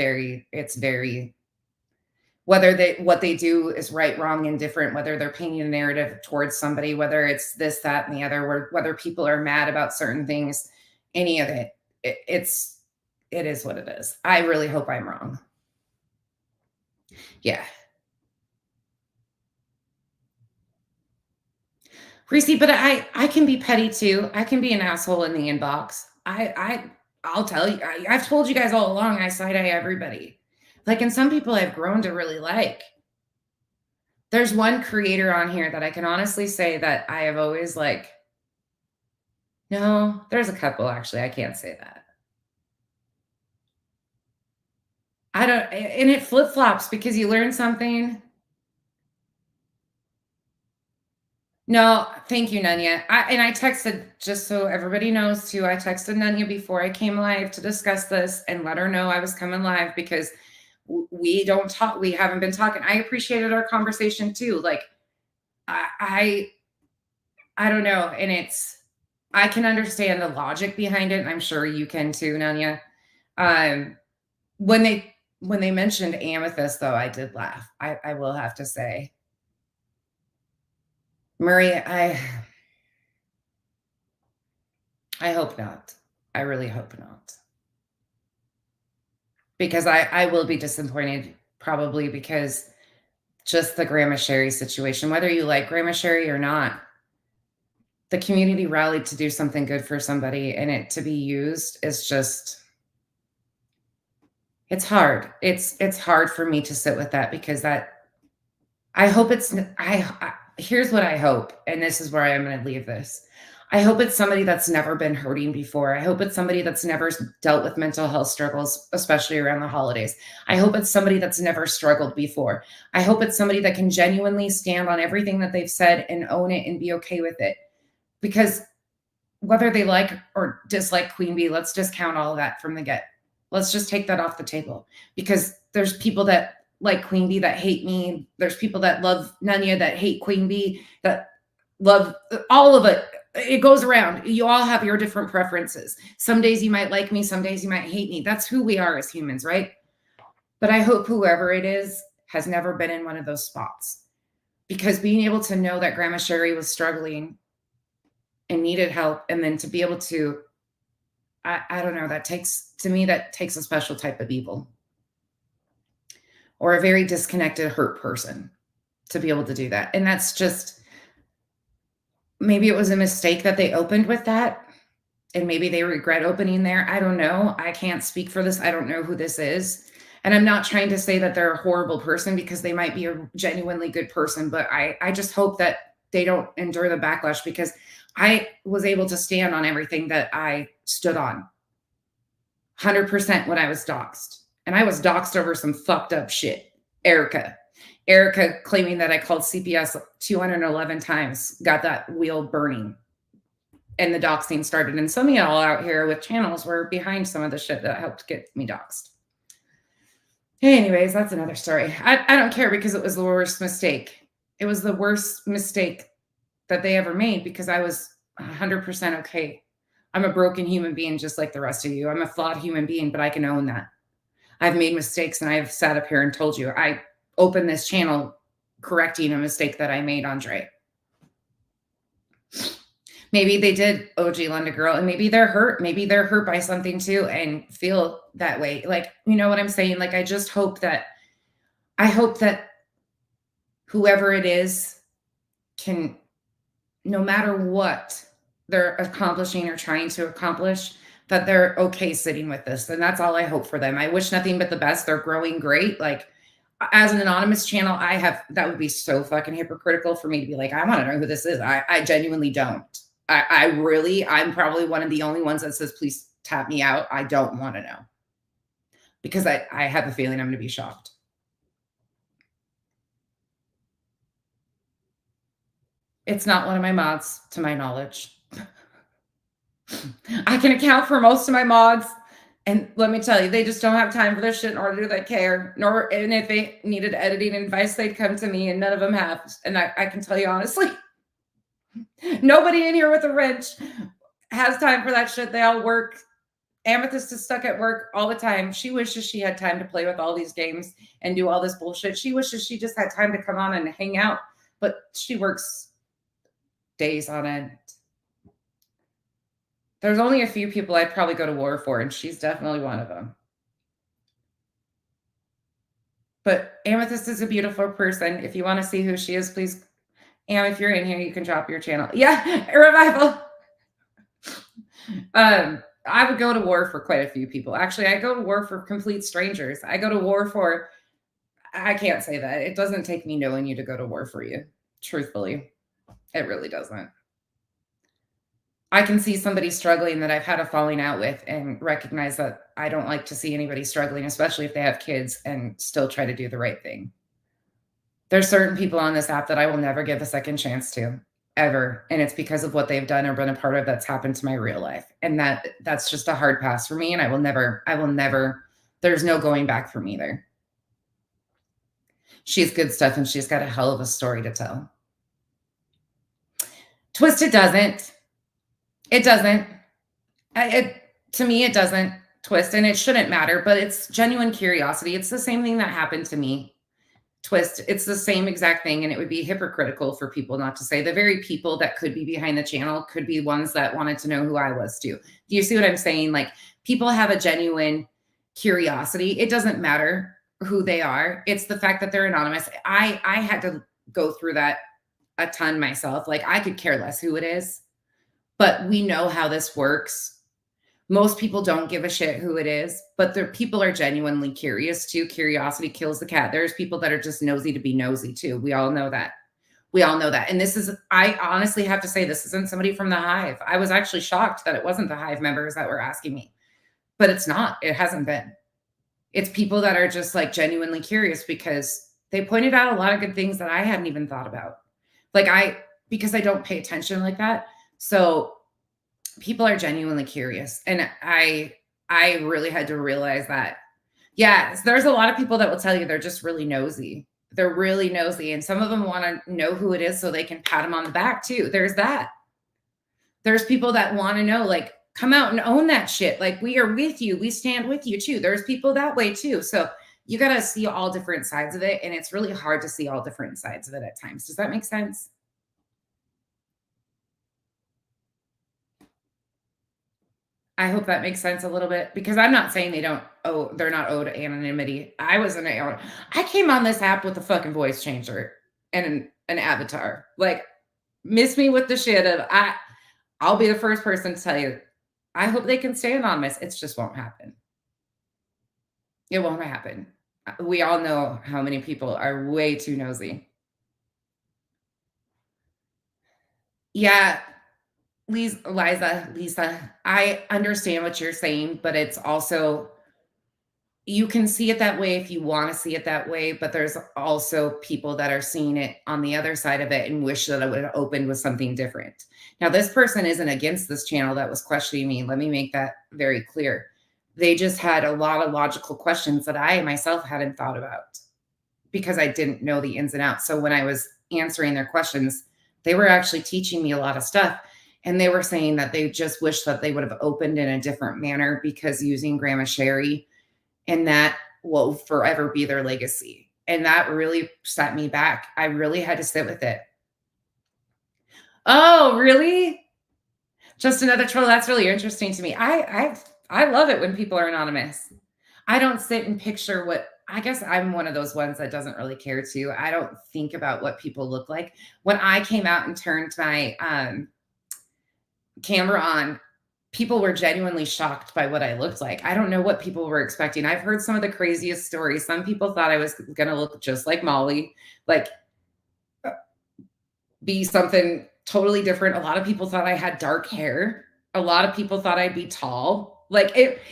very whether they what they do is right, wrong, indifferent, whether they're painting a narrative towards somebody, whether it's this, that, and the other, whether people are mad about certain things, any of it, it is what it is. I really hope I'm wrong. Yeah. Reese, but I can be petty too. I can be an asshole in the inbox. I'll tell you. I've told you guys all along. I side eye everybody. Like, and some people I've grown to really like. There's one creator on here that I can honestly say that I have always like. No, there's a couple actually. I can't say that. I don't, and it flip flops because you learn something. No, thank you, Nanya. I texted just so everybody knows too. I texted Nanya before I came live to discuss this and let her know I was coming live because we don't talk. We haven't been talking. I appreciated our conversation too. Like I, I don't know, and I can understand the logic behind it, and I'm sure you can too, Nanya. Um, when they mentioned amethyst, though, I did laugh. I will have to say, Murray, I hope not. I really hope not. Because I will be disappointed probably because just the Grandma Sherry situation, whether you like Grandma Sherry or not, the community rallied to do something good for somebody and it to be used is just it's hard. It's hard for me to sit with that because that I hope it's I here's what I hope, and this is where I am going to leave this. I hope it's somebody that's never been hurting before. I hope it's somebody that's never dealt with mental health struggles, especially around the holidays. I hope it's somebody that's never struggled before. I hope it's somebody that can genuinely stand on everything that they've said and own it and be okay with it. Because whether they like or dislike Queen Bee, let's discount all of that from the get. Let's just take that off the table because there's people that like Queen Bee that hate me. There's people that love Nunya that hate Queen Bee that love all of it. It goes around. You all have your different preferences. Some days you might like me, some days you might hate me. That's who we are as humans, right? But I hope whoever it is has never been in one of those spots because being able to know that Grandma Sherry was struggling and needed help and then to be able to I don't know, that takes a special type of evil or a very disconnected hurt person to be able to do that. And that's just maybe it was a mistake that they opened with that and maybe they regret opening there. I don't know. I can't speak for this. I don't know who this is. And I'm not trying to say that they're a horrible person because they might be a genuinely good person, but I just hope that they don't endure the backlash because I was able to stand on everything that I stood on 100% when I was doxxed. And I was doxxed over some fucked up shit. Erica claiming that I called CPS 211 times, got that wheel burning. And the doxing started. And some of y'all out here with channels were behind some of the shit that helped get me doxed. Anyways, that's another story. I don't care because it was the worst mistake. It was the worst mistake that they ever made because I was 100% okay. I'm a broken human being just like the rest of you. I'm a flawed human being, but I can own that. I've made mistakes and I've sat up here and told you I opened this channel correcting a mistake that I made, Andre. Maybe they did OG Lunda Girl and maybe they're hurt. Maybe they're hurt by something too and feel that way. Like, you know what I'm saying? Like, I just hope that I hope that whoever it is can, no matter what they're accomplishing or trying to accomplish, that they're okay sitting with this. And that's all I hope for them. I wish nothing but the best. They're growing great. Like, as an anonymous channel, I have, that would be so fucking hypocritical for me to be like, I want to know who this is. I genuinely don't. I really, I'm probably one of the only ones that says, please tap me out. I don't want to know because I have a feeling I'm going to be shocked. It's not one of my mods, to my knowledge. I can account for most of my mods, and let me tell you, they just don't have time for this shit, nor do they care. Nor, and if they needed editing advice, they'd come to me, and none of them have. And I can tell you honestly, nobody in here with a wrench has time for that shit. They all work. Amethyst is stuck at work all the time. She wishes she had time to play with all these games and do all this bullshit. She wishes she just had time to come on and hang out, but she works days on end. There's only a few people I'd probably go to war for, and she's definitely one of them. But Amethyst is a beautiful person. If you want to see who she is, please, if you're in here, you can drop your channel. Yeah, Revival. I would go to war for quite a few people. Actually, I go to war for complete strangers. I go to war for, I can't say that. It doesn't take me knowing you to go to war for you. Truthfully, it really doesn't. I can see somebody struggling that I've had a falling out with and recognize that I don't like to see anybody struggling, especially if they have kids, and still try to do the right thing. There's certain people on this app that I will never give a second chance to, ever. And it's because of what they've done or been a part of that's happened to my real life. And that's just a hard pass for me. And I will never, there's no going back for me there. She's good stuff, and she's got a hell of a story to tell. Twisted doesn't. It doesn't. To me, it doesn't twist, and it shouldn't matter, but it's genuine curiosity. It's the same thing that happened to me. Twist. It's the same exact thing, and it would be hypocritical for people not to say. The very people that could be behind the channel could be ones that wanted to know who I was too. Do you see what I'm saying? Like, people have a genuine curiosity. It doesn't matter who they are. It's the fact that they're anonymous. I had to go through that a ton myself. Like, I could care less who it is. But we know how this works. Most people don't give a shit who it is, but the people are genuinely curious too. Curiosity kills the cat. There's people that are just nosy to be nosy too. We all know that. We all know that. And this is, I honestly have to say, this isn't somebody from the Hive. I was actually shocked that it wasn't the Hive members that were asking me, but it's not. It hasn't been. It's people that are just like genuinely curious because they pointed out a lot of good things that I hadn't even thought about. Like, because I don't pay attention like that. So people are genuinely curious. And I really had to realize that, yes, there's a lot of people that will tell you they're just really nosy. They're really nosy. And some of them want to know who it is so they can pat them on the back too. There's that. There's people that want to know, like, come out and own that shit. Like, we are with you. We stand with you too. There's people that way too. So you got to see all different sides of it. And it's really hard to see all different sides of it at times. Does that make sense? I hope that makes sense a little bit, because I'm not saying they're not owed anonymity. I came on this app with a fucking voice changer and an avatar. Like, miss me with the shit of I'll be the first person to tell you, I hope they can stay anonymous. It just won't happen. It won't happen. We all know how many people are way too nosy. Yeah. Lisa, I understand what you're saying, but it's also, you can see it that way if you want to see it that way, but there's also people that are seeing it on the other side of it and wish that it would have opened with something different. Now, this person isn't against this channel that was questioning me. Let me make that very clear. They just had a lot of logical questions that I myself hadn't thought about because I didn't know the ins and outs. So when I was answering their questions, they were actually teaching me a lot of stuff. And they were saying that they just wish that they would have opened in a different manner because using Grandma Sherry, and that will forever be their legacy. And that really set me back. I really had to sit with it. Oh, really? Just another troll. That's really interesting to me. I love it when people are anonymous. I don't sit and picture what I guess I'm one of those ones that doesn't really care to. I don't think about what people look like. When I came out and turned my camera on, people were genuinely shocked by what I looked like. I don't know what people were expecting. I've heard some of the craziest stories. Some people thought I was going to look just like Molly, like be something totally different. A lot of people thought I had dark hair. A lot of people thought I'd be tall. Like it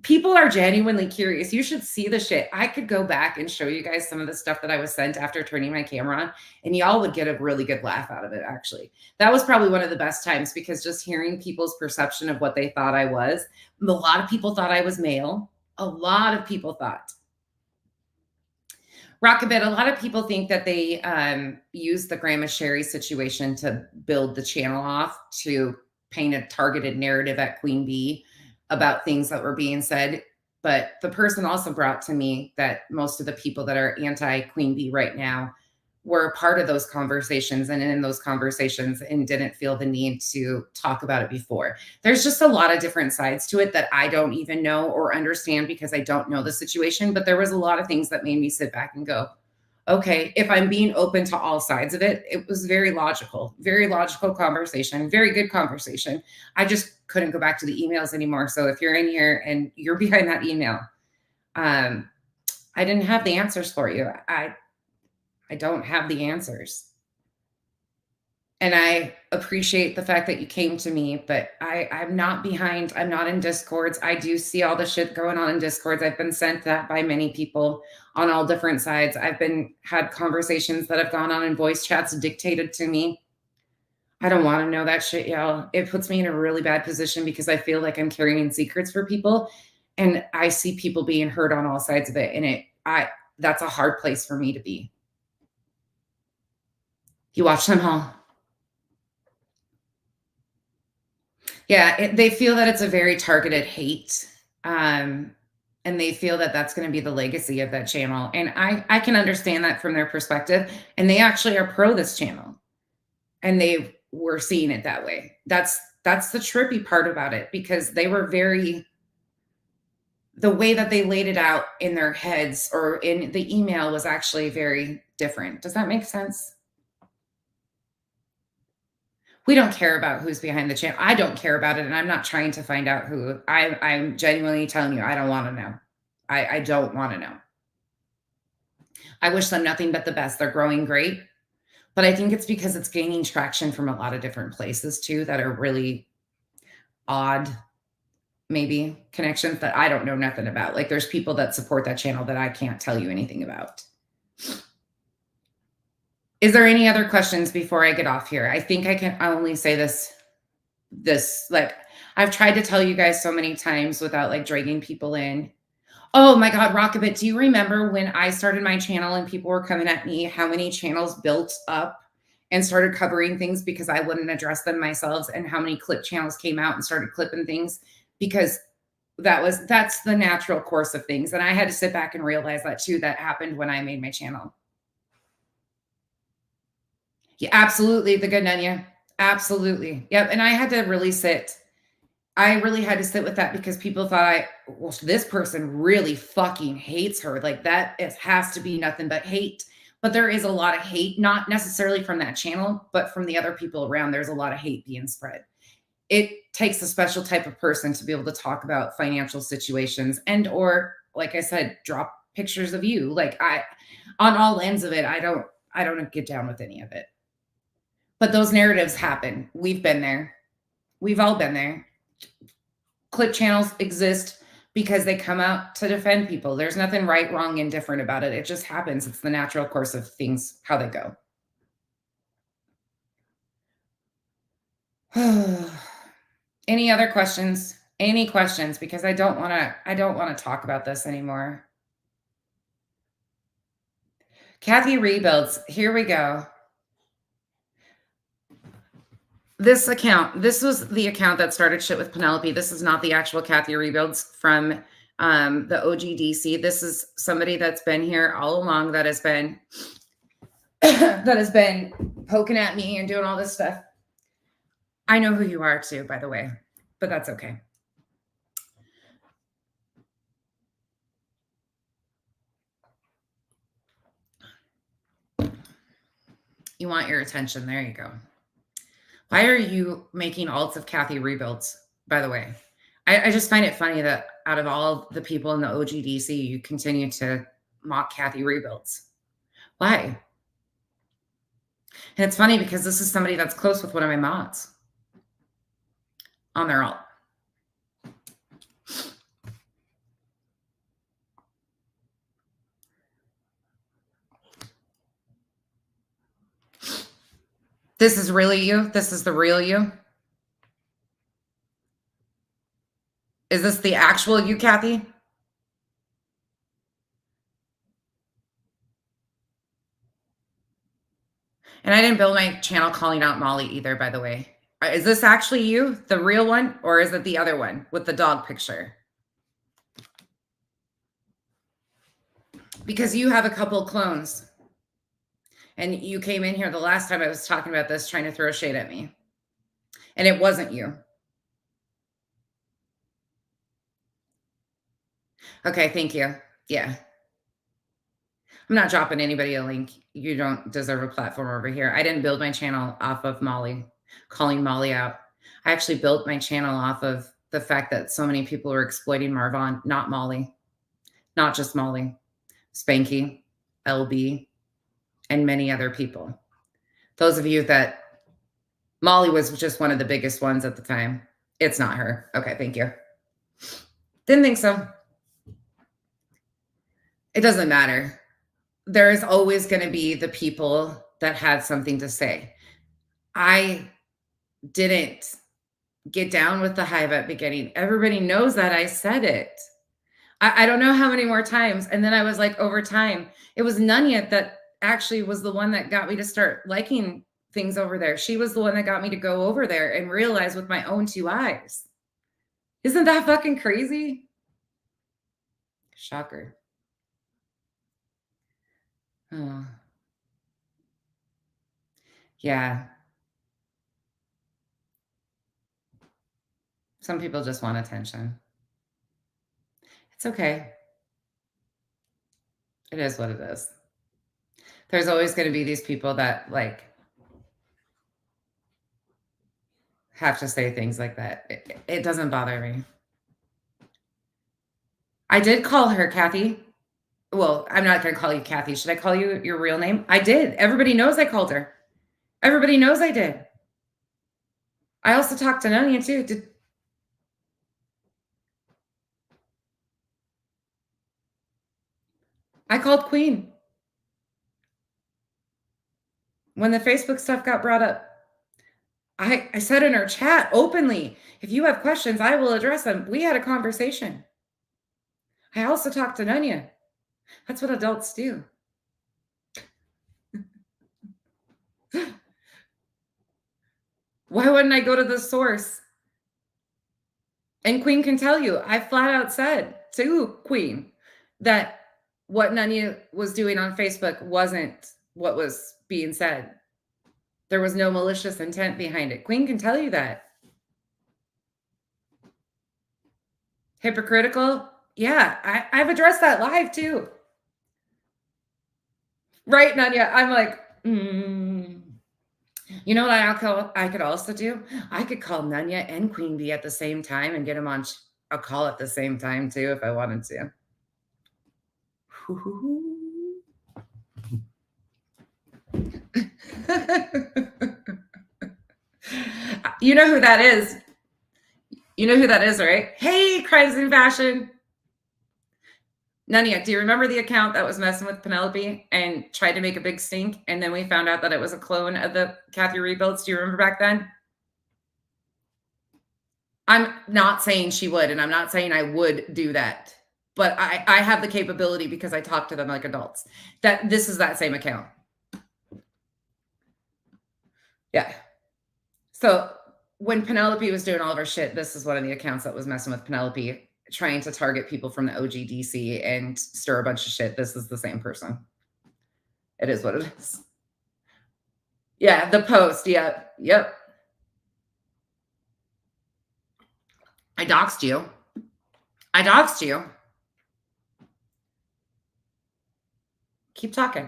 people are genuinely curious. You should see the shit. I could go back and show you guys some of the stuff that I was sent after turning my camera on, and y'all would get a really good laugh out of it, actually. That was probably one of the best times because just hearing people's perception of what they thought I was. A lot of people thought I was male. A lot of people thought. Rockabit, a lot of people think that they use the Grandma Sherry situation to build the channel off to paint a targeted narrative at Queen Bee about things that were being said. But the person also brought to me that most of the people that are anti Queen Bee right now were a part of those conversations and in those conversations and didn't feel the need to talk about it before. There's just a lot of different sides to it that I don't even know or understand because I don't know the situation. But there was a lot of things that made me sit back and go, okay, if I'm being open to all sides of it, it was very logical conversation, very good conversation. I just couldn't go back to the emails anymore. So if you're in here and you're behind that email, I didn't have the answers for you. I don't have the answers. And I appreciate the fact that you came to me, but I'm not behind. I'm not in discords. I do see all the shit going on in discords. I've been sent that by many people on all different sides. I've been had conversations that have gone on in voice chats dictated to me. I don't want to know that shit, y'all. It puts me in a really bad position because I feel like I'm carrying secrets for people, and I see people being hurt on all sides of it, and that's a hard place for me to be. You watch them all. Yeah, they feel that it's a very targeted hate, and they feel that that's gonna be the legacy of that channel, and I can understand that from their perspective, and they actually are pro this channel, and they were seeing it that way. That's the trippy part about it because they were very the way that they laid it out in their heads or in the email was actually very different. Does that make sense? We don't care about who's behind the channel. I don't care about it, and I'm not trying to find out who. I'm genuinely telling you, I don't wanna know. I don't wanna know. I wish them nothing but the best. They're growing great, but I think it's because it's gaining traction from a lot of different places too that are really odd, maybe, connections that I don't know nothing about. Like, there's people that support that channel that I can't tell you anything about. Is there any other questions before I get off here? I think I can only say this like I've tried to tell you guys so many times without like dragging people in. Oh my God, Rockabit, do you remember when I started my channel and people were coming at me, how many channels built up and started covering things because I wouldn't address them myself, and how many clip channels came out and started clipping things because that's the natural course of things. And I had to sit back and realize that too. That happened when I made my channel. Yeah, absolutely. The good Nunya. Absolutely. Yep. And I really had to sit with that because people thought well, this person really fucking hates her. Like has to be nothing but hate. But there is a lot of hate, not necessarily from that channel, but from the other people around. There's a lot of hate being spread. It takes a special type of person to be able to talk about financial situations and, or like I said, drop pictures of you. Like on all ends of it, I don't get down with any of it. But those narratives happen. We've been there. We've all been there. Clip channels exist because they come out to defend people. There's nothing right, wrong, indifferent about it. It just happens. It's the natural course of things, how they go. Any other questions? Any questions? Because I don't want to talk about this anymore. Kathy Rebuilds, here we go. This was the account that started shit with Penelope. This is not the actual Kathy Rebuilds from the OGDC. This is somebody that's been here all along that has been poking at me and doing all this stuff. I know who you are too, by the way, but that's okay. You want your attention. There you go. Why are you making alts of Kathy rebuilds, by the way? I just find it funny that out of all the people in the OGDC, you continue to mock Kathy rebuilds. Why? And it's funny because this is somebody that's close with one of my mods on their alt. This is really you? This is the real you? Is this the actual you, Kathy? And I didn't build my channel calling out Molly either, by the way. Is this actually you, the real one, or is it the other one with the dog picture? Because you have a couple clones. And you came in here the last time I was talking about this trying to throw shade at me. And it wasn't you. Okay, thank you. Yeah. I'm not dropping anybody a link. You don't deserve a platform over here. I didn't build my channel off of Molly, calling Molly out. I actually built my channel off of the fact that so many people were exploiting Marvon, not Molly, not just Molly, Spanky, LB, and many other people. Those of you that Molly was just one of the biggest ones at the time. It's not her. Okay, thank you. Didn't think so. It doesn't matter. There is always going to be the people that had something to say. I didn't get down with the hive at beginning. Everybody knows that I said it. I don't know how many more times. And then I was like, over time, it was Nunya that actually was the one that got me to start liking things over there. She was the one that got me to go over there and realize with my own two eyes. Isn't that fucking crazy? Shocker. Oh. Yeah. Some people just want attention. It's okay. It is what it is. There's always going to be these people that like have to say things like that. It doesn't bother me. I did call her Kathy. Well, I'm not going to call you Kathy. Should I call you your real name? I did. Everybody knows I called her. Everybody knows I did. I also talked to Nunya too. I called Queen. When the Facebook stuff got brought up, I said in our chat openly, if you have questions, I will address them. We had a conversation. I also talked to Nunya. That's what adults do. Why wouldn't I go to the source? And Queen can tell you, I flat out said to Queen that what Nunya was doing on Facebook wasn't what was being said. There was no malicious intent behind it. Queen can tell you that. Hypocritical? Yeah, I've addressed that live too. Right, Nunya? I'm like, You know what I could also do? I could call Nunya and Queen Bee at the same time and get them on a call at the same time too if I wanted to. You know who that is? You know who that is, right? Hey, Crimes in Fashion. Nunya, do you remember the account that was messing with Penelope and tried to make a big stink? And then we found out that it was a clone of the Kathy rebuilds. Do you remember back then? I'm not saying she would, and I'm not saying I would do that. But I have the capability because I talk to them like adults. That this is that same account. Yeah. So when Penelope was doing all of her shit, this is one of the accounts that was messing with Penelope, trying to target people from the OGDC and stir a bunch of shit. This is the same person. It is what it is. Yeah, the post. Yeah. Yep. I doxed you. I doxed you. Keep talking.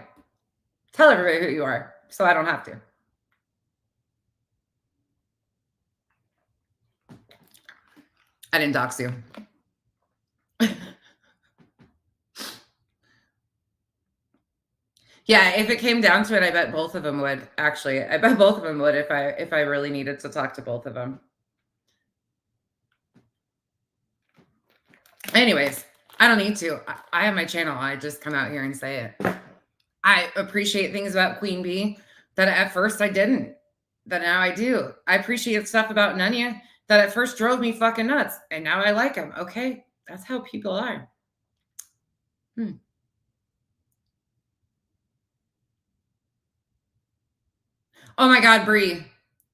Tell everybody who you are. so I don't have to. I didn't dox you. Yeah, if it came down to it, I bet both of them would. Actually, I bet both of them would if I really needed to talk to both of them. Anyways, I don't need to. I have my channel. I just come out here and say it. I appreciate things about Queen Bee that at first I didn't, that now I do. I appreciate stuff about Nunya that at first drove me fucking nuts, and now I like them. Okay, that's how people are. Oh my God, Brie.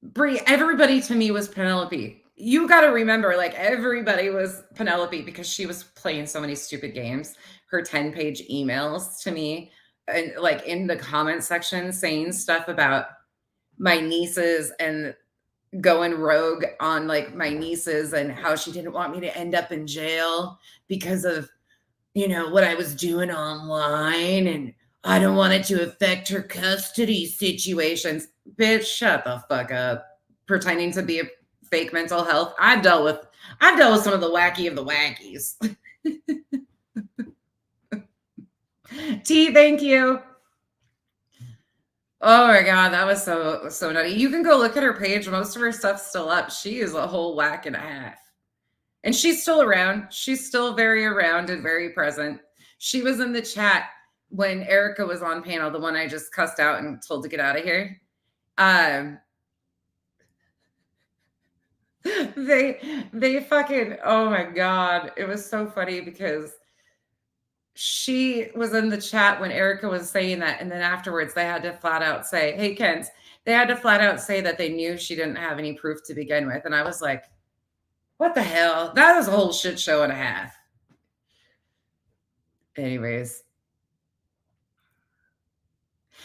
Brie, everybody to me was Penelope. You got to remember, like, everybody was Penelope because she was playing so many stupid games. Her 10-page emails to me, and like in the comment section saying stuff about my nieces and going rogue on like my nieces and how she didn't want me to end up in jail because of, what I was doing online, and I don't want it to affect her custody situations. Bitch, shut the fuck up. Pretending to be a fake mental health. I've dealt with some of the wacky of the wackies. T, thank you. Oh my God, that was so nutty. You can go look at her page. Most of her stuff's still up. She is a whole whack and a half. And she's still around. She's still very around and very present. She was in the chat when Erica was on panel, the one I just cussed out and told to get out of here. They fucking, oh my God. It was so funny because she was in the chat when Erica was saying that. And then afterwards, they had to flat out say, hey, Kent, they had to flat out say that they knew she didn't have any proof to begin with. And I was like, what the hell? That was a whole shit show and a half. Anyways.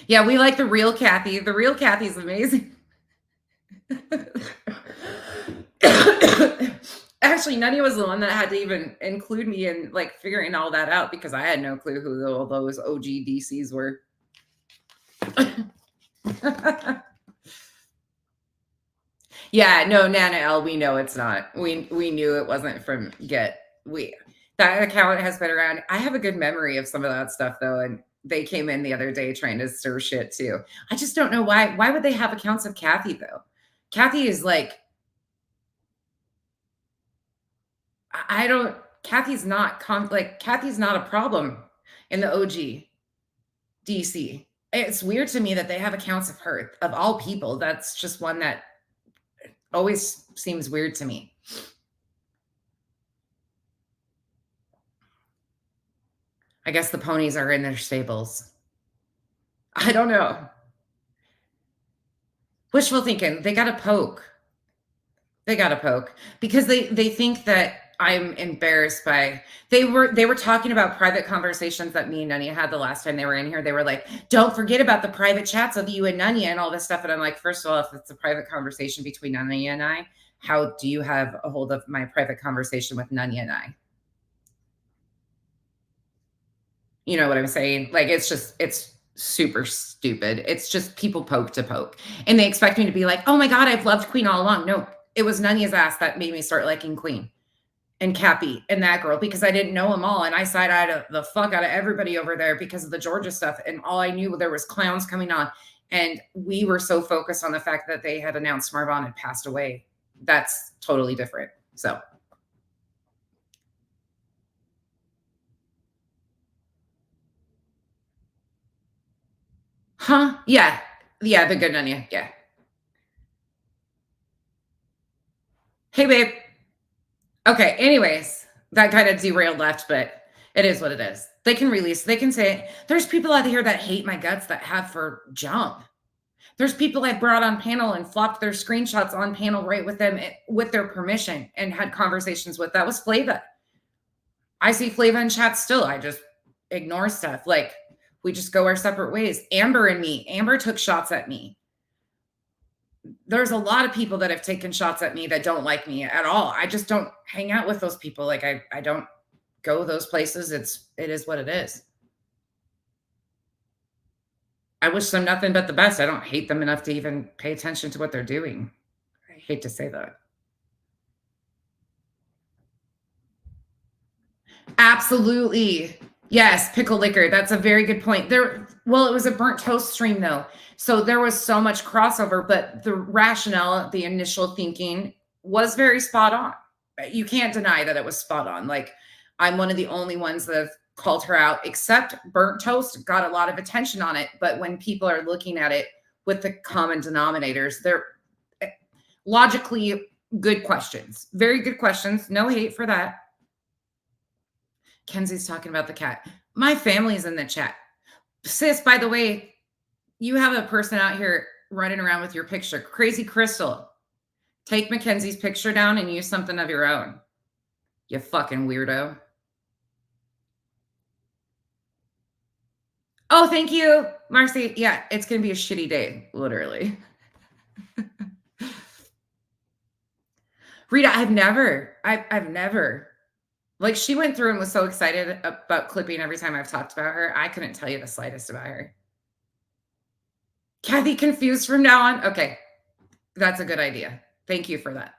Yeah, we like the real Kathy. The real Kathy's amazing. Actually, Nunya was the one that had to even include me in like figuring all that out because I had no clue who all those OG DCs were. Yeah, no, Nana L, we know it's not. We knew it wasn't from Get. That account has been around. I have a good memory of some of that stuff though, and they came in the other day trying to stir shit too. I just don't know why. Why would they have accounts of Kathy though? Kathy is like, I don't. Kathy's not Kathy's not a problem in the OG DC. It's weird to me that they have accounts of her of all people. That's just one that always seems weird to me. I guess the ponies are in their stables. I don't know. Wishful thinking. They got to poke. They got to poke because they think that I'm embarrassed by they were talking about private conversations that me and Nunya had the last time they were in here. They were like, don't forget about the private chats of you and Nunya and all this stuff. And I'm like, first of all, if it's a private conversation between Nunya and I, how do you have a hold of my private conversation with Nunya and I? You know what I'm saying? Like, it's super stupid. It's just people poke to poke. And they expect me to be like, oh my God, I've loved Queen all along. No, it was Nunya's ass that made me start liking Queen and Cappy and that girl because I didn't know them all. And I side-eyed the fuck out of everybody over there because of the Georgia stuff. And all I knew there was clowns coming on. And we were so focused on the fact that they had announced Marvon had passed away. That's totally different. So. Huh? Yeah. Yeah, the good Nunya. Yeah. Hey, babe. Okay, anyways, that kind of derailed left, but it is what it is. They can say, there's people out here that hate my guts that have for jump. There's people I brought on panel and flopped their screenshots on panel right with them with their permission and had conversations with. That was Flava. I see Flava in chat still. I just ignore stuff. Like, we just go our separate ways. Amber and me. Amber took shots at me. There's a lot of people that have taken shots at me that don't like me at all. I just don't hang out with those people. Like I don't go those places. It is what it is. I wish them nothing but the best. I don't hate them enough to even pay attention to what they're doing. I hate to say that. Absolutely. Yes, pickle liquor. That's a very good point. Well, it was a burnt toast stream though. So there was so much crossover, but the rationale, the initial thinking was very spot on. You can't deny that it was spot on. Like I'm one of the only ones that have called her out, except burnt toast got a lot of attention on it. But when people are looking at it with the common denominators, they're logically good questions. Very good questions. No hate for that. Kenzie's talking about the cat. My family's in the chat. Sis, by the way, you have a person out here running around with your picture. Crazy Crystal. Take Mackenzie's picture down and use something of your own. You fucking weirdo. Oh, thank you, Marcy. Yeah, it's going to be a shitty day, literally. Rita, I've never. Like she went through and was so excited about clipping every time I've talked about her. I couldn't tell you the slightest about her. Kathy, confused from now on? Okay, that's a good idea. Thank you for that.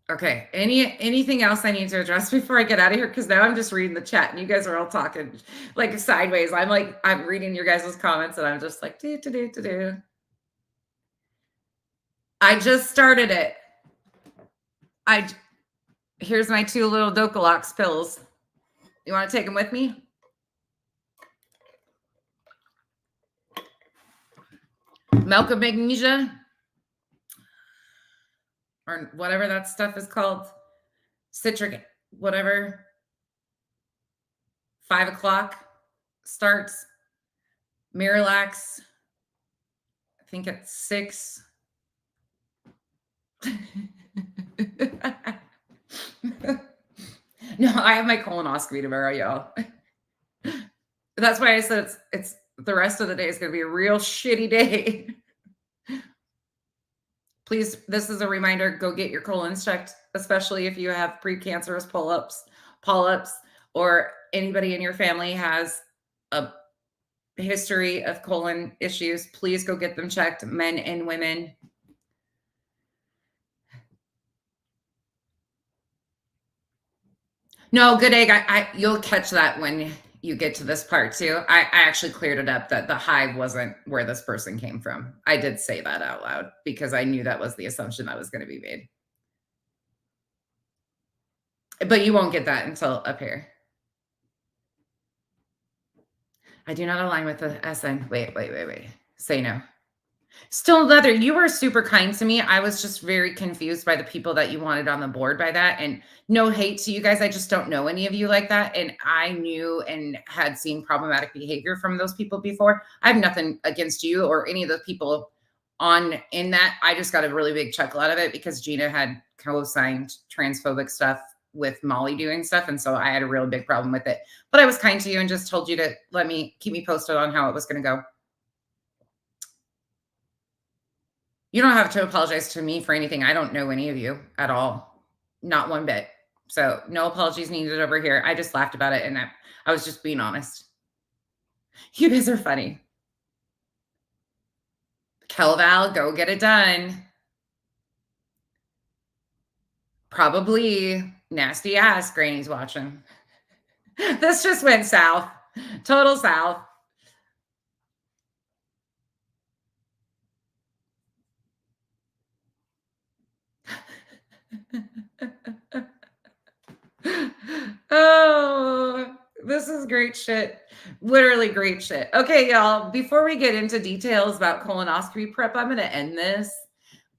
Okay, anything else I need to address before I get out of here? Because now I'm just reading the chat and you guys are all talking like sideways. I'm reading your guys' comments and I'm just like, do. I just started it. Here's my 2 little Docalox pills. You want to take them with me? Milk of magnesia, or whatever that stuff is called. Citric, whatever. 5 o'clock starts. Miralax, I think at 6. No, I have my colonoscopy tomorrow, y'all. That's why I said it's the rest of the day is going to be a real shitty day. Please, this is a reminder, go get your colons checked, especially if you have precancerous polyps, or anybody in your family has a history of colon issues. Please go get them checked, men and women. No, good egg. You'll catch that when you get to this part too. I actually cleared it up that the hive wasn't where this person came from. I did say that out loud because I knew that was the assumption that was going to be made. But you won't get that until up here. I do not align with the SN. Wait. Say no. Still Leather, you were super kind to me. I was just very confused by the people that you wanted on the board by that. And no hate to you guys. I just don't know any of you like that. And I knew and had seen problematic behavior from those people before. I have nothing against you or any of the people in that. I just got a really big chuckle out of it because Gina had co-signed transphobic stuff with Molly doing stuff. And so I had a real big problem with it. But I was kind to you and just told you to keep me posted on how it was going to go. You don't have to apologize to me for anything. I don't know any of you at all. Not one bit. So no apologies needed over here. I just laughed about it and I was just being honest. You guys are funny. Kelval, go get it done. Probably nasty ass Granny's watching. This just went south. Total south. Oh, this is great shit. Literally great shit. Okay, y'all, before we get into details about colonoscopy prep, I'm going to end this.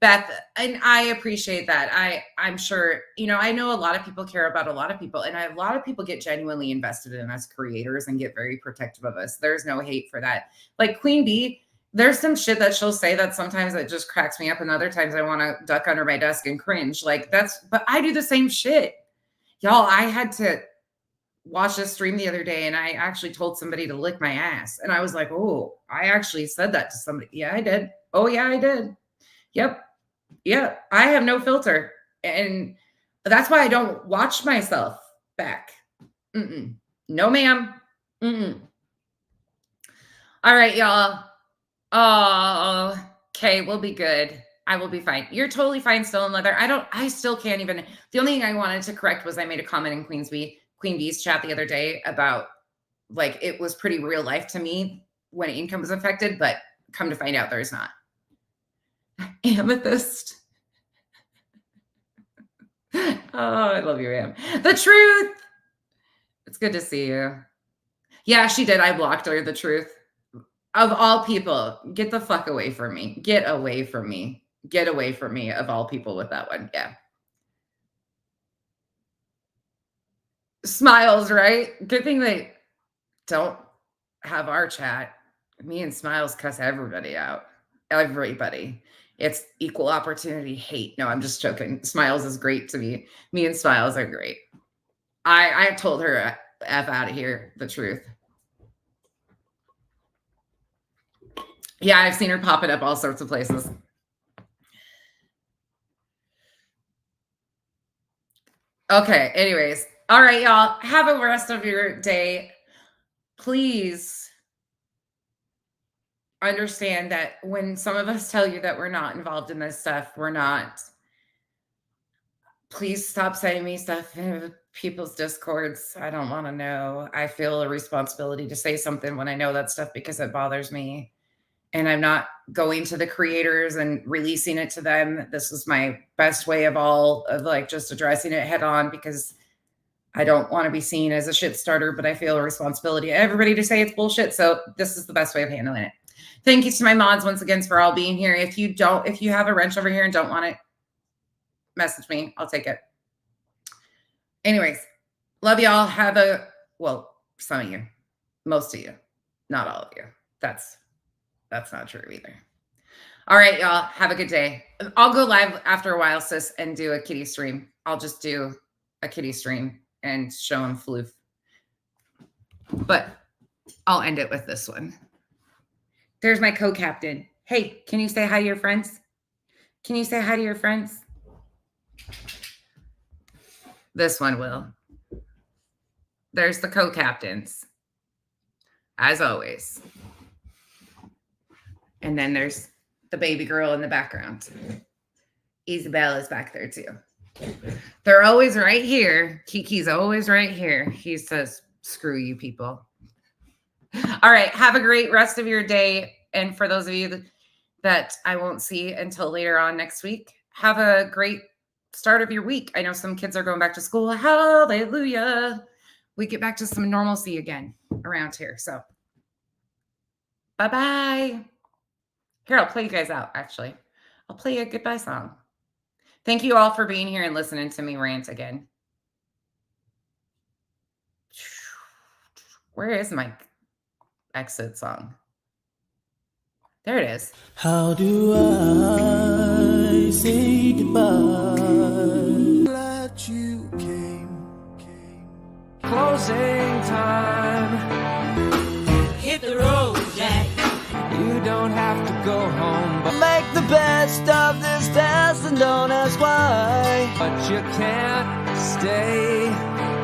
Beth, and I appreciate that. I'm sure, I know a lot of people care about a lot of people, and a lot of people get genuinely invested in us creators and get very protective of us. There's no hate for that. Like Queen Bee, there's some shit that she'll say that sometimes it just cracks me up, and other times I want to duck under my desk and cringe. But I do the same shit. Y'all, I had to watch a stream the other day and I actually told somebody to lick my ass. And I was like, oh, I actually said that to somebody. Yeah, I did. Oh, yeah, I did. Yep. Yeah, I have no filter. And that's why I don't watch myself. back. No, ma'am. All right, y'all. Oh, okay, we'll be good. I will be fine. You're totally fine still in leather. I still can't even. The only thing I wanted to correct was I made a comment in Queen Bee's chat the other day about like it was pretty real life to me when income was affected, but come to find out there's not. Amethyst. Oh, I love you, Am. The truth. It's good to see you. Yeah, she did. I blocked her. The truth. Of all people, get the fuck away from me. Get away from me. Get away from me of all people with that one. Yeah. Smiles, right? Good thing they don't have our chat. Me and Smiles cuss everybody out. Everybody. It's equal opportunity hate. No, I'm just joking. Smiles is great to me. Me and Smiles are great. I told her F out of here, the truth. Yeah, I've seen her popping up all sorts of places. Okay, anyways. All right, y'all. Have a rest of your day. Please understand that when some of us tell you that we're not involved in this stuff, we're not. Please stop sending me stuff in people's discords. I don't want to know. I feel a responsibility to say something when I know that stuff because it bothers me. And I'm not going to the creators and releasing it to them. This is my best way of like just addressing it head on because I don't want to be seen as a shit starter, but I feel a responsibility to everybody to say it's bullshit. So this is the best way of handling it. Thank you to my mods once again for all being here. If you have a wrench over here and don't want it, message me. I'll take it. Anyways, love y'all. Some of you, most of you, not all of you. That's not true either. All right, y'all. Have a good day. I'll go live after a while, sis, and do a kitty stream. I'll just do a kitty stream and show them floof. But I'll end it with this one. There's my co-captain. Hey, can you say hi to your friends? Can you say hi to your friends? This one will. There's the co-captains, as always. And then there's the baby girl in the background. Isabel is back there too. They're always right here. Kiki's always right here. He says, screw you people. All right. Have a great rest of your day. And for those of you that I won't see until later on next week, have a great start of your week. I know some kids are going back to school. Hallelujah. We get back to some normalcy again around here. So bye-bye. Here, I'll play you guys out, actually. I'll play you a goodbye song. Thank you all for being here and listening to me rant again. Where is my exit song? There it is. How do I say goodbye? Glad you came. Closing time. Hit the road, Jack. You don't have to go home, but make the best of this test and don't ask why. But you can't stay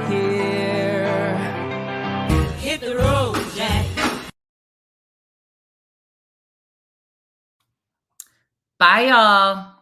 here. Hit the road, Jack. Bye, y'all.